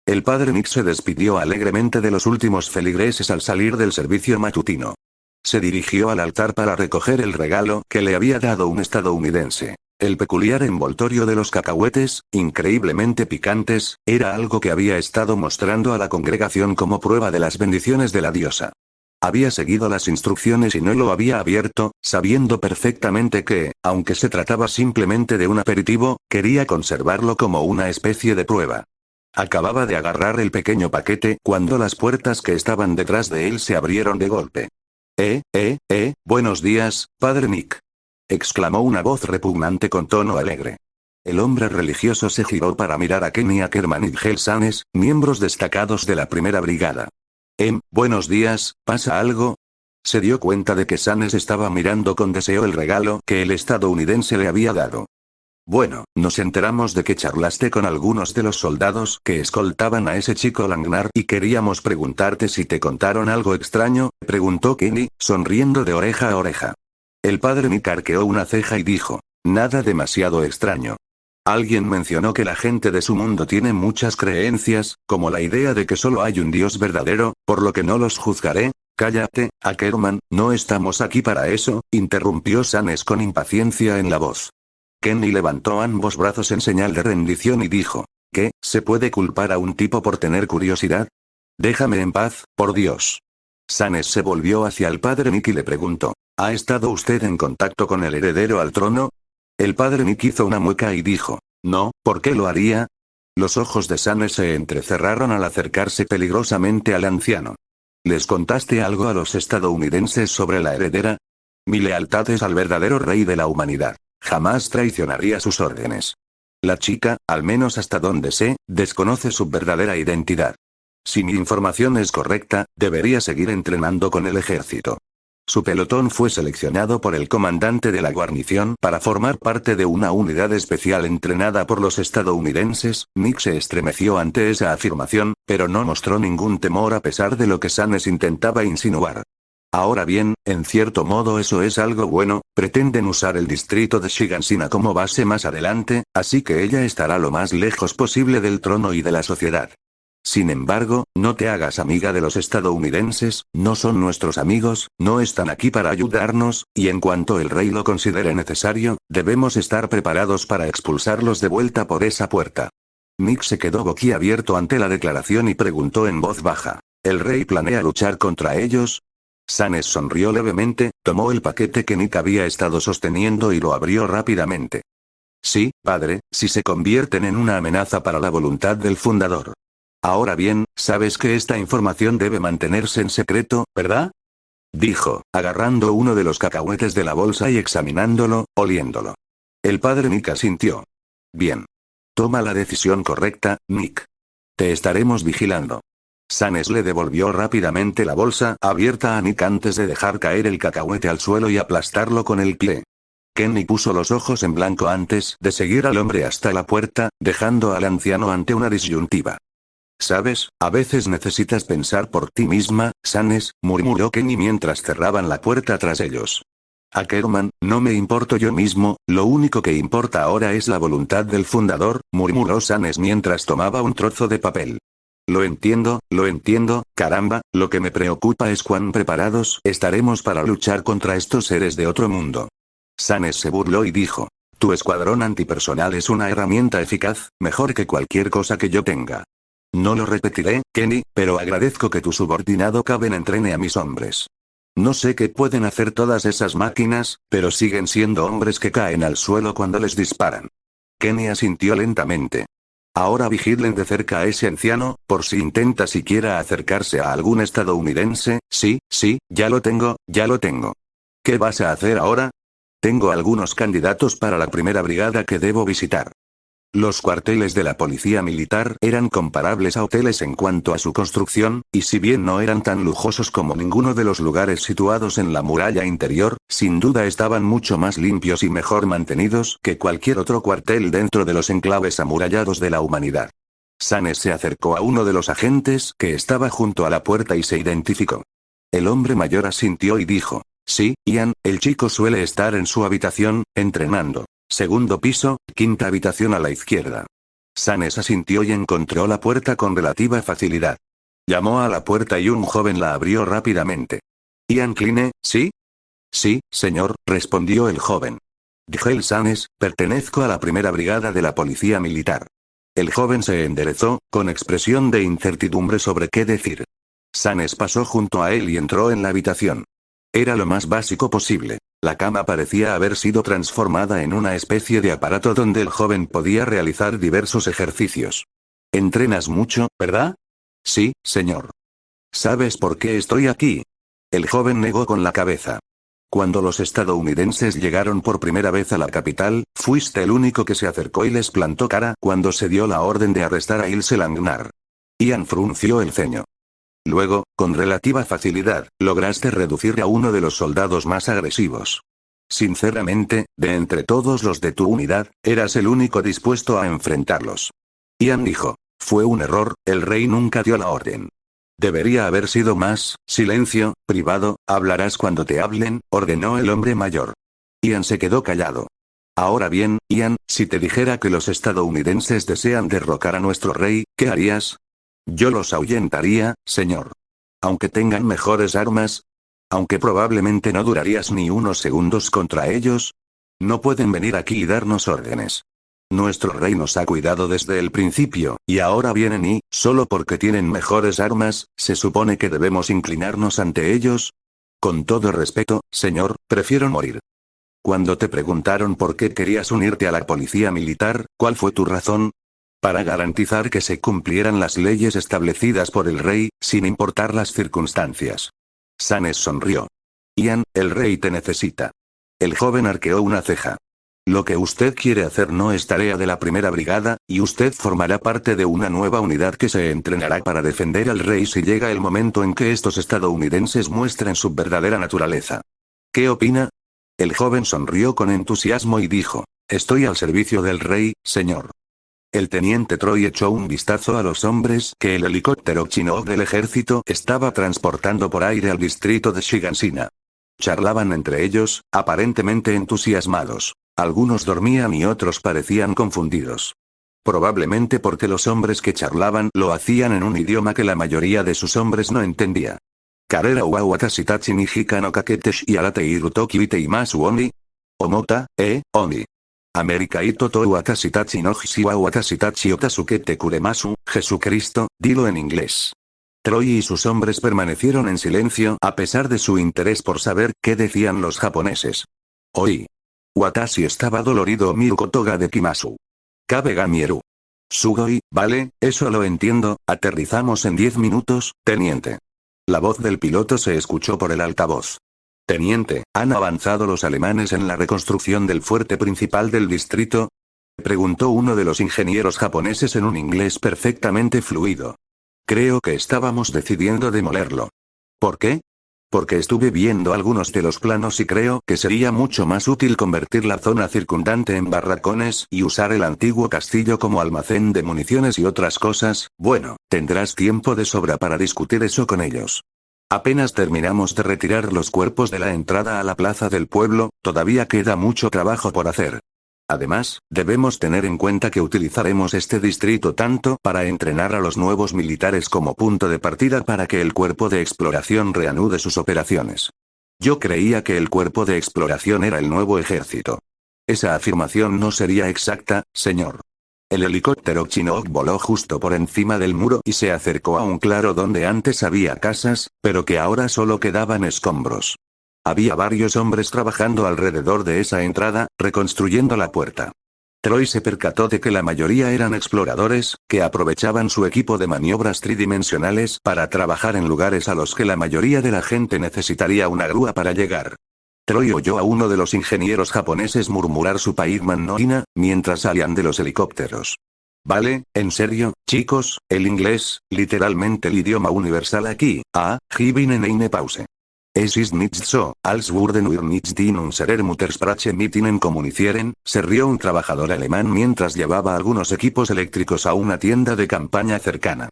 Speaker 1: El padre Nick se despidió alegremente de los últimos feligreses al salir del servicio matutino. Se dirigió al altar para recoger el regalo que le había dado un estadounidense. El peculiar envoltorio de los cacahuetes, increíblemente picantes, era algo que había estado mostrando a la congregación como prueba de las bendiciones de la diosa. Había seguido las instrucciones y no lo había abierto, sabiendo perfectamente que, aunque se trataba simplemente de un aperitivo, quería conservarlo como una especie de prueba. Acababa de agarrar el pequeño paquete cuando las puertas que estaban detrás de él se abrieron de golpe. Buenos días, padre Nick. Exclamó una voz repugnante con tono alegre. El hombre religioso se giró para mirar a Kenny Ackerman y Gel Sanes, miembros destacados de la primera brigada. Buenos días, ¿pasa algo? Se dio cuenta de que Sanes estaba mirando con deseo el regalo que el estadounidense le había dado. Bueno, nos enteramos de que charlaste con algunos de los soldados que escoltaban a ese chico Langnar y queríamos preguntarte si te contaron algo extraño, preguntó Kenny, sonriendo de oreja a oreja. El padre Nick arqueó una ceja y dijo, nada demasiado extraño. Alguien mencionó que la gente de su mundo tiene muchas creencias, como la idea de que solo hay un Dios verdadero, por lo que no los juzgaré. Cállate, Ackerman, no estamos aquí para eso, interrumpió Sanes con impaciencia en la voz. Kenny levantó ambos brazos en señal de rendición y dijo, ¿qué, se puede culpar a un tipo por tener curiosidad? Déjame en paz, por Dios. Sanes se volvió hacia el padre Nick y le preguntó, ¿ha estado usted en contacto con el heredero al trono? El padre Nick hizo una mueca y dijo, no, ¿por qué lo haría? Los ojos de Sanes se entrecerraron al acercarse peligrosamente al anciano. ¿Les contaste algo a los estadounidenses sobre la heredera? Mi lealtad es al verdadero rey de la humanidad. Jamás traicionaría sus órdenes. La chica, al menos hasta donde sé, desconoce su verdadera identidad. Si mi información es correcta, debería seguir entrenando con el ejército. Su pelotón fue seleccionado por el comandante de la guarnición para formar parte de una unidad especial entrenada por los estadounidenses. Nick se estremeció ante esa afirmación, pero no mostró ningún temor a pesar de lo que Sanes intentaba insinuar. Ahora bien, en cierto modo eso es algo bueno, pretenden usar el distrito de Shigansina como base más adelante, así que ella estará lo más lejos posible del trono y de la sociedad. Sin embargo, no te hagas amiga de los estadounidenses, no son nuestros amigos, no están aquí para ayudarnos, y en cuanto el rey lo considere necesario, debemos estar preparados para expulsarlos de vuelta por esa puerta. Nick se quedó boquiabierto ante la declaración y preguntó en voz baja, ¿el rey planea luchar contra ellos? Sanes sonrió levemente, tomó el paquete que Nick había estado sosteniendo y lo abrió rápidamente. Sí, padre, si se convierten en una amenaza para la voluntad del fundador. Ahora bien, sabes que esta información debe mantenerse en secreto, ¿verdad? Dijo, agarrando uno de los cacahuetes de la bolsa y examinándolo, oliéndolo. El padre Nick asintió. Bien. Toma la decisión correcta, Nick. Te estaremos vigilando. Sanes le devolvió rápidamente la bolsa abierta a Nick antes de dejar caer el cacahuete al suelo y aplastarlo con el pie. Kenny puso los ojos en blanco antes de seguir al hombre hasta la puerta, dejando al anciano ante una disyuntiva. Sabes, a veces necesitas pensar por ti misma, Sanes, murmuró Kenny mientras cerraban la puerta tras ellos. Ackerman, no me importo yo mismo, lo único que importa ahora es la voluntad del fundador, murmuró Sanes mientras tomaba un trozo de papel. Lo entiendo, caramba, lo que me preocupa es cuán preparados estaremos para luchar contra estos seres de otro mundo. Sanes se burló y dijo. Tu escuadrón antipersonal es una herramienta eficaz, mejor que cualquier cosa que yo tenga. No lo repetiré, Kenny, pero agradezco que tu subordinado Caben entrene a mis hombres. No sé qué pueden hacer todas esas máquinas, pero siguen siendo hombres que caen al suelo cuando les disparan. Kenny asintió lentamente. Ahora vigilen de cerca a ese anciano, por si intenta siquiera acercarse a algún estadounidense. Sí, ya lo tengo. ¿Qué vas a hacer ahora? Tengo algunos candidatos para la primera brigada que debo visitar. Los cuarteles de la policía militar eran comparables a hoteles en cuanto a su construcción, y si bien no eran tan lujosos como ninguno de los lugares situados en la muralla interior, sin duda estaban mucho más limpios y mejor mantenidos que cualquier otro cuartel dentro de los enclaves amurallados de la humanidad. Sanes se acercó a uno de los agentes que estaba junto a la puerta y se identificó. El hombre mayor asintió y dijo, sí, Ian, el chico suele estar en su habitación, entrenando. Segundo piso, quinta habitación a la izquierda. Sanes asintió y encontró la puerta con relativa facilidad. Llamó a la puerta y un joven la abrió rápidamente. Ian Kline, ¿sí? Sí, señor, respondió el joven. Digel Sanes, pertenezco a la primera brigada de la policía militar. El joven se enderezó, con expresión de incertidumbre sobre qué decir. Sanes pasó junto a él y entró en la habitación. Era lo más básico posible. La cama parecía haber sido transformada en una especie de aparato donde el joven podía realizar diversos ejercicios. ¿Entrenas mucho, verdad? Sí, señor. ¿Sabes por qué estoy aquí? El joven negó con la cabeza. Cuando los estadounidenses llegaron por primera vez a la capital, fuiste el único que se acercó y les plantó cara cuando se dio la orden de arrestar a Ilse Langnar. Ian frunció el ceño. Luego, con relativa facilidad, lograste reducir a uno de los soldados más agresivos. Sinceramente, de entre todos los de tu unidad, eras el único dispuesto a enfrentarlos. Ian dijo. Fue un error, el rey nunca dio la orden. Debería haber sido más, silencio, privado, hablarás cuando te hablen, ordenó el hombre mayor. Ian se quedó callado. Ahora bien, Ian, si te dijera que los estadounidenses desean derrocar a nuestro rey, ¿qué harías? Yo los ahuyentaría, señor. Aunque tengan mejores armas. Aunque probablemente no durarías ni unos segundos contra ellos. No pueden venir aquí y darnos órdenes. Nuestro rey nos ha cuidado desde el principio, y ahora vienen y, solo porque tienen mejores armas, ¿se supone que debemos inclinarnos ante ellos? Con todo respeto, señor, prefiero morir. Cuando te preguntaron por qué querías unirte a la policía militar, ¿cuál fue tu razón? Para garantizar que se cumplieran las leyes establecidas por el rey, sin importar las circunstancias. Sanes sonrió. Ian, el rey te necesita. El joven arqueó una ceja. Lo que usted quiere hacer no es tarea de la primera brigada, y usted formará parte de una nueva unidad que se entrenará para defender al rey si llega el momento en que estos estadounidenses muestren su verdadera naturaleza. ¿Qué opina? El joven sonrió con entusiasmo y dijo, estoy al servicio del rey, señor. El teniente Troy echó un vistazo a los hombres que el helicóptero Chinook del ejército estaba transportando por aire al distrito de Shigansina. Charlaban entre ellos, aparentemente entusiasmados. Algunos dormían y otros parecían confundidos. Probablemente porque los hombres que charlaban lo hacían en un idioma que la mayoría de sus hombres no entendía. Karera wa watasitachi ni hika no kaketesh y arate irutoki ite imasu oni. Omota, oni. America ito to watasitachi no hishi wa watasitachi otasukete kuremasu, Jesucristo, dilo en inglés. Troy y sus hombres permanecieron en silencio a pesar de su interés por saber qué decían los japoneses. Oí. Watashi estaba dolorido Miuko toga de Kimasu. Kabe ga mieru. Sugoi, vale, eso lo entiendo, aterrizamos en 10 minutos, teniente. La voz del piloto se escuchó por el altavoz. Teniente, ¿han avanzado los alemanes en la reconstrucción del fuerte principal del distrito? Preguntó uno de los ingenieros japoneses en un inglés perfectamente fluido. Creo que estábamos decidiendo demolerlo. ¿Por qué? Porque estuve viendo algunos de los planos y creo que sería mucho más útil convertir la zona circundante en barracones y usar el antiguo castillo como almacén de municiones y otras cosas. Bueno, tendrás tiempo de sobra para discutir eso con ellos. Apenas terminamos de retirar los cuerpos de la entrada a la plaza del pueblo, todavía queda mucho trabajo por hacer. Además, debemos tener en cuenta que utilizaremos este distrito tanto para entrenar a los nuevos militares como punto de partida para que el cuerpo de exploración reanude sus operaciones. Yo creía que el cuerpo de exploración era el nuevo ejército. Esa afirmación no sería exacta, señor. El helicóptero Chinook voló justo por encima del muro y se acercó a un claro donde antes había casas, pero que ahora solo quedaban escombros. Había varios hombres trabajando alrededor de esa entrada, reconstruyendo la puerta. Troy se percató de que la mayoría eran exploradores, que aprovechaban su equipo de maniobras tridimensionales para trabajar en lugares a los que la mayoría de la gente necesitaría una grúa para llegar. Troy oyó a uno de los ingenieros japoneses murmurar su pairman no ina, mientras salían de los helicópteros. Vale, en serio, chicos, el inglés, literalmente el idioma universal aquí, Hibinen eine Pause. Es ist nicht so, als würden wir nicht in unserer Muttersprache mitinen kommunizieren, se rió un trabajador alemán mientras llevaba algunos equipos eléctricos a una tienda de campaña cercana.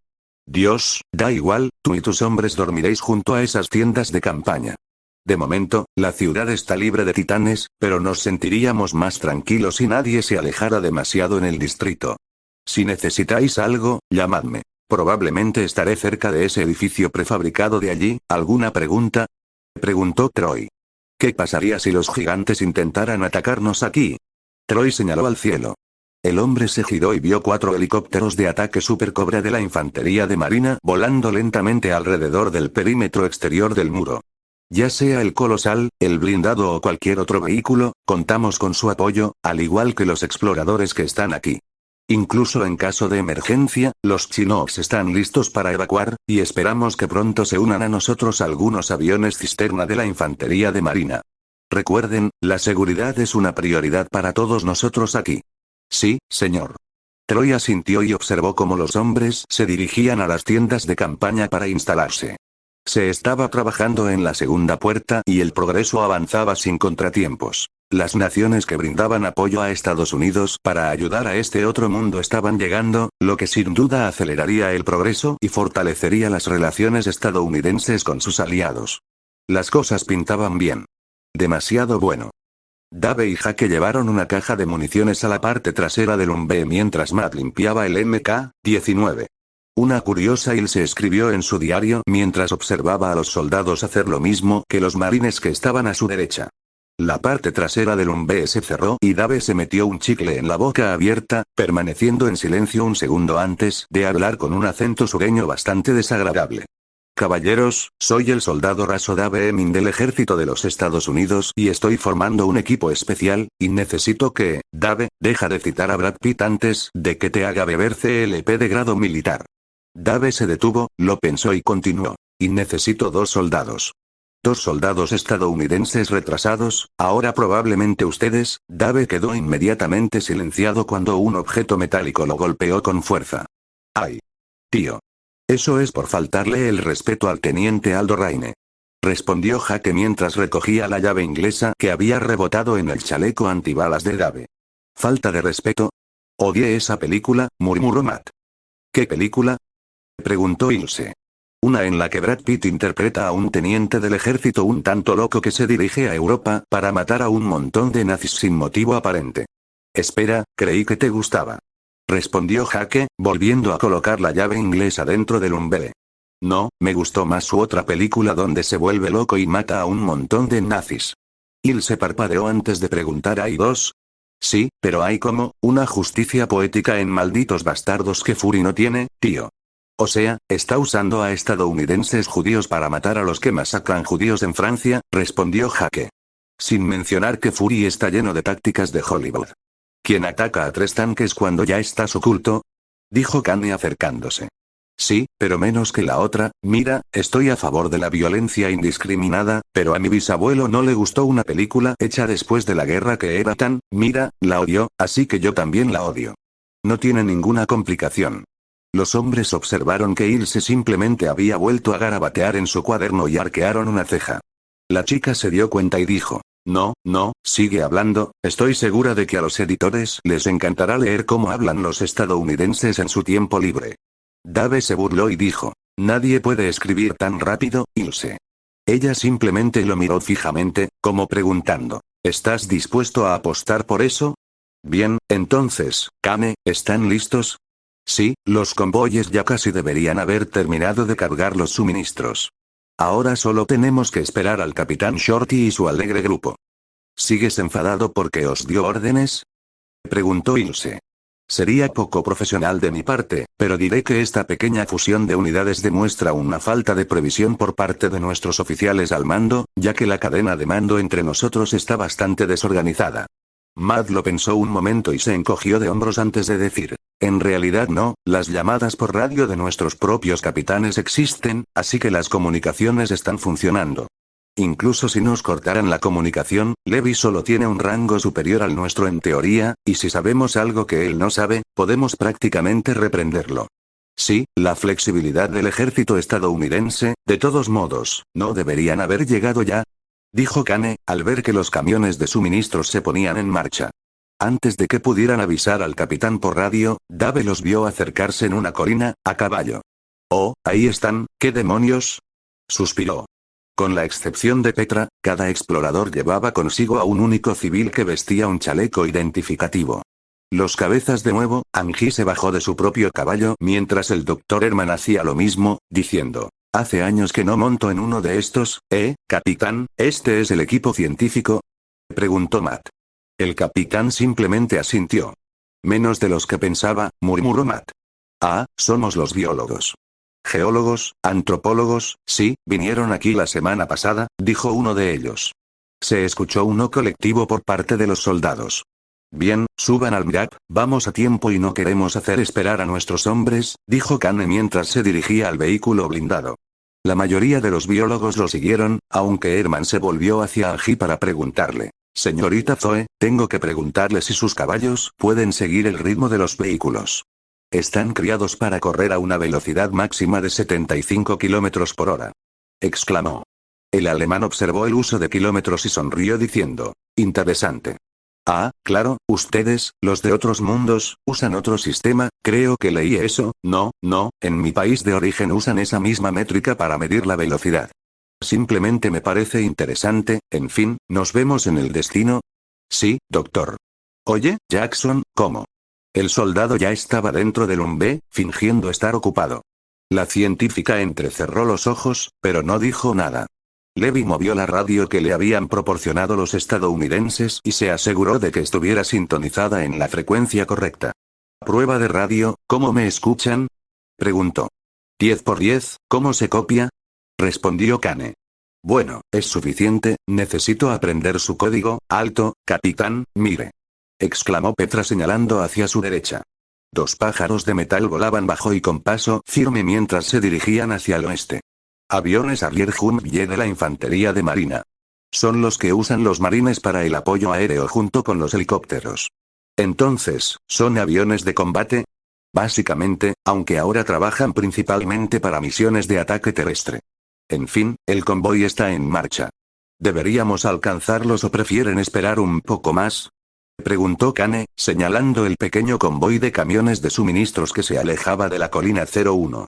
Speaker 1: Dios, da igual, tú y tus hombres dormiréis junto a esas tiendas de campaña. De momento, la ciudad está libre de titanes, pero nos sentiríamos más tranquilos si nadie se alejara demasiado en el distrito. Si necesitáis algo, llamadme. Probablemente estaré cerca de ese edificio prefabricado de allí. ¿Alguna pregunta?, preguntó Troy. ¿Qué pasaría si los gigantes intentaran atacarnos aquí? Troy señaló al cielo. El hombre se giró y vio 4 helicópteros de ataque Super Cobra de la infantería de marina volando lentamente alrededor del perímetro exterior del muro. Ya sea el colosal, el blindado o cualquier otro vehículo, contamos con su apoyo, al igual que los exploradores que están aquí. Incluso en caso de emergencia, los Chinooks están listos para evacuar, y esperamos que pronto se unan a nosotros algunos aviones cisterna de la infantería de marina. Recuerden, la seguridad es una prioridad para todos nosotros aquí. Sí, señor. Troy asintió y observó cómo los hombres se dirigían a las tiendas de campaña para instalarse. Se estaba trabajando en la segunda puerta y el progreso avanzaba sin contratiempos. Las naciones que brindaban apoyo a Estados Unidos para ayudar a este otro mundo estaban llegando, lo que sin duda aceleraría el progreso y fortalecería las relaciones estadounidenses con sus aliados. Las cosas pintaban bien. Demasiado bueno. Dave y Jake llevaron una caja de municiones a la parte trasera del Humvee mientras Matt limpiaba el MK-19. Una curiosa Ilse escribió en su diario mientras observaba a los soldados hacer lo mismo que los marines que estaban a su derecha. La parte trasera del Humvee se cerró y Dave se metió un chicle en la boca abierta, permaneciendo en silencio un segundo antes de hablar con un acento sureño bastante desagradable. Caballeros, soy el soldado raso Dave Emin del ejército de los Estados Unidos y estoy formando un equipo especial, y necesito que, Dave, deja de citar a Brad Pitt antes de que te haga beber CLP de grado militar. Dave se detuvo, lo pensó y continuó. Y necesito 2 soldados. 2 soldados estadounidenses retrasados, ahora probablemente ustedes. Dave quedó inmediatamente silenciado cuando un objeto metálico lo golpeó con fuerza. ¡Ay! Tío. Eso es por faltarle el respeto al teniente Aldo Raine. Respondió Jake mientras recogía la llave inglesa que había rebotado en el chaleco antibalas de Dave. ¿Falta de respeto? Odié esa película, murmuró Matt. ¿Qué película?, preguntó Ilse. Una en la que Brad Pitt interpreta a un teniente del ejército un tanto loco que se dirige a Europa para matar a un montón de nazis sin motivo aparente. Espera, creí que te gustaba. Respondió Jake, volviendo a colocar la llave inglesa dentro del Humvee. No, me gustó más su otra película donde se vuelve loco y mata a un montón de nazis. Ilse parpadeó antes de preguntar: ¿hay 2? Sí, pero hay como una justicia poética en Malditos Bastardos que Fury no tiene, tío. O sea, está usando a estadounidenses judíos para matar a los que masacran judíos en Francia, respondió Jake. Sin mencionar que Fury está lleno de tácticas de Hollywood. ¿Quién ataca a 3 tanques cuando ya estás oculto?, dijo Kanye acercándose. Sí, pero menos que la otra. Mira, estoy a favor de la violencia indiscriminada, pero a mi bisabuelo no le gustó una película hecha después de la guerra que era tan, mira, la odió, así que yo también la odio. No tiene ninguna complicación. Los hombres observaron que Ilse simplemente había vuelto a garabatear en su cuaderno y arquearon una ceja. La chica se dio cuenta y dijo: No, sigue hablando, estoy segura de que a los editores les encantará leer cómo hablan los estadounidenses en su tiempo libre. Dave se burló y dijo: Nadie puede escribir tan rápido, Ilse. Ella simplemente lo miró fijamente, como preguntando, ¿estás dispuesto a apostar por eso? Bien, entonces, Kane, ¿están listos? Sí, los convoyes ya casi deberían haber terminado de cargar los suministros. Ahora solo tenemos que esperar al capitán Shorty y su alegre grupo. ¿Sigues enfadado porque os dio órdenes? Preguntó Ilse. Sería poco profesional de mi parte, pero diré que esta pequeña fusión de unidades demuestra una falta de previsión por parte de nuestros oficiales al mando, ya que la cadena de mando entre nosotros está bastante desorganizada. Matt lo pensó un momento y se encogió de hombros antes de decir, en realidad no, las llamadas por radio de nuestros propios capitanes existen, así que las comunicaciones están funcionando. Incluso si nos cortaran la comunicación, Levi solo tiene un rango superior al nuestro en teoría, y si sabemos algo que él no sabe, podemos prácticamente reprenderlo. Sí, la flexibilidad del ejército estadounidense, de todos modos, ¿no deberían haber llegado ya? Dijo Kane, al ver que los camiones de suministros se ponían en marcha. Antes de que pudieran avisar al capitán por radio, Dave los vio acercarse en una colina, a caballo. Oh, ahí están, ¿qué demonios? Suspiró. Con la excepción de Petra, cada explorador llevaba consigo a un único civil que vestía un chaleco identificativo. Los cabezas de nuevo, Angie se bajó de su propio caballo mientras el Dr. Herman hacía lo mismo, diciendo, hace años que no monto en uno de estos, capitán, ¿este es el equipo científico? Preguntó Matt. El capitán simplemente asintió. Menos de los que pensaba, murmuró Matt. Ah, somos los biólogos. Geólogos, antropólogos, sí, vinieron aquí la semana pasada, dijo uno de ellos. Se escuchó un no colectivo por parte de los soldados. Bien, suban al Mirab, vamos a tiempo y no queremos hacer esperar a nuestros hombres, dijo Kane mientras se dirigía al vehículo blindado. La mayoría de los biólogos lo siguieron, aunque Herman se volvió hacia Angie para preguntarle. Señorita Zoe, tengo que preguntarle si sus caballos pueden seguir el ritmo de los vehículos. Están criados para correr a una velocidad máxima de 75 kilómetros por hora. Exclamó. El alemán observó el uso de kilómetros y sonrió diciendo, interesante. Ah, claro, ustedes, los de otros mundos, usan otro sistema, creo que leí eso, no, en mi país de origen usan esa misma métrica para medir la velocidad. Simplemente me parece interesante, en fin, ¿nos vemos en el destino? Sí, doctor. Oye, Jackson, ¿cómo? El soldado ya estaba dentro del Humvee, fingiendo estar ocupado. La científica entrecerró los ojos, pero no dijo nada. Levi movió la radio que le habían proporcionado los estadounidenses y se aseguró de que estuviera sintonizada en la frecuencia correcta. Prueba de radio, ¿cómo me escuchan? Preguntó. 10 por 10, ¿cómo se copia? Respondió Kane. Bueno, es suficiente, necesito aprender su código, alto, capitán, mire. Exclamó Petra señalando hacia su derecha. 2 pájaros de metal volaban bajo y con paso firme mientras se dirigían hacia el oeste. Aviones Harrier-Humvee de la infantería de marina. Son los que usan los marines para el apoyo aéreo junto con los helicópteros. Entonces, ¿son aviones de combate? Básicamente, aunque ahora trabajan principalmente para misiones de ataque terrestre. En fin, el convoy está en marcha. ¿Deberíamos alcanzarlos o prefieren esperar un poco más? Preguntó Kane, señalando el pequeño convoy de camiones de suministros que se alejaba de la colina 01.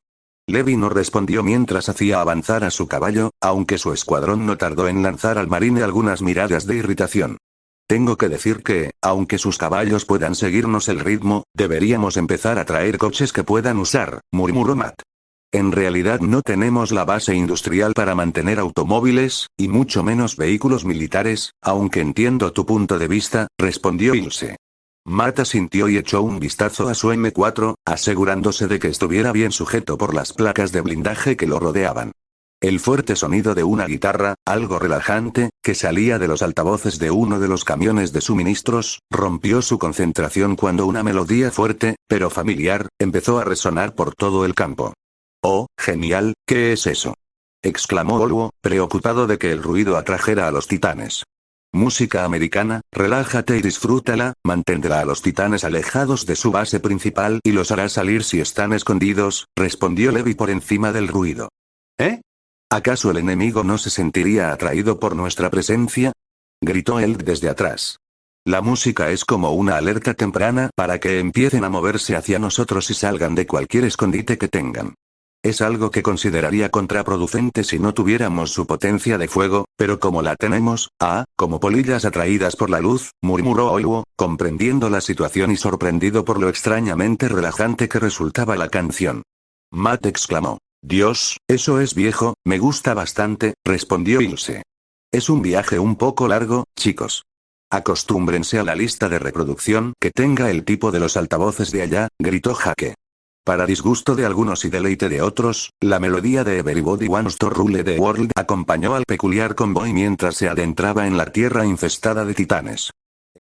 Speaker 1: Levi no respondió mientras hacía avanzar a su caballo, aunque su escuadrón no tardó en lanzar al marine algunas miradas de irritación. Tengo que decir que, aunque sus caballos puedan seguirnos el ritmo, deberíamos empezar a traer coches que puedan usar, murmuró Matt. En realidad no tenemos la base industrial para mantener automóviles, y mucho menos vehículos militares, aunque entiendo tu punto de vista, respondió Ilse. Matt asintió y echó un vistazo a su M4, asegurándose de que estuviera bien sujeto por las placas de blindaje que lo rodeaban. El fuerte sonido de una guitarra, algo relajante, que salía de los altavoces de uno de los camiones de suministros, rompió su concentración cuando una melodía fuerte, pero familiar, empezó a resonar por todo el campo. «Oh, genial, ¿qué es eso?», exclamó Olwo, preocupado de que el ruido atrajera a los titanes. «Música americana, relájate y disfrútala, mantendrá a los titanes alejados de su base principal y los hará salir si están escondidos», respondió Levi por encima del ruido. «¿Eh? ¿Acaso el enemigo no se sentiría atraído por nuestra presencia?», gritó él desde atrás. «La música es como una alerta temprana para que empiecen a moverse hacia nosotros y salgan de cualquier escondite que tengan». Es algo que consideraría contraproducente si no tuviéramos su potencia de fuego, pero como la tenemos, como polillas atraídas por la luz, murmuró Oiwo, comprendiendo la situación y sorprendido por lo extrañamente relajante que resultaba la canción. Matt exclamó. Dios, eso es viejo, me gusta bastante, respondió Ilse. Es un viaje un poco largo, chicos. Acostúmbrense a la lista de reproducción que tenga el tipo de los altavoces de allá, gritó Jake. Para disgusto de algunos y deleite de otros, la melodía de Everybody Wants to Rule the World acompañó al peculiar convoy mientras se adentraba en la tierra infestada de titanes.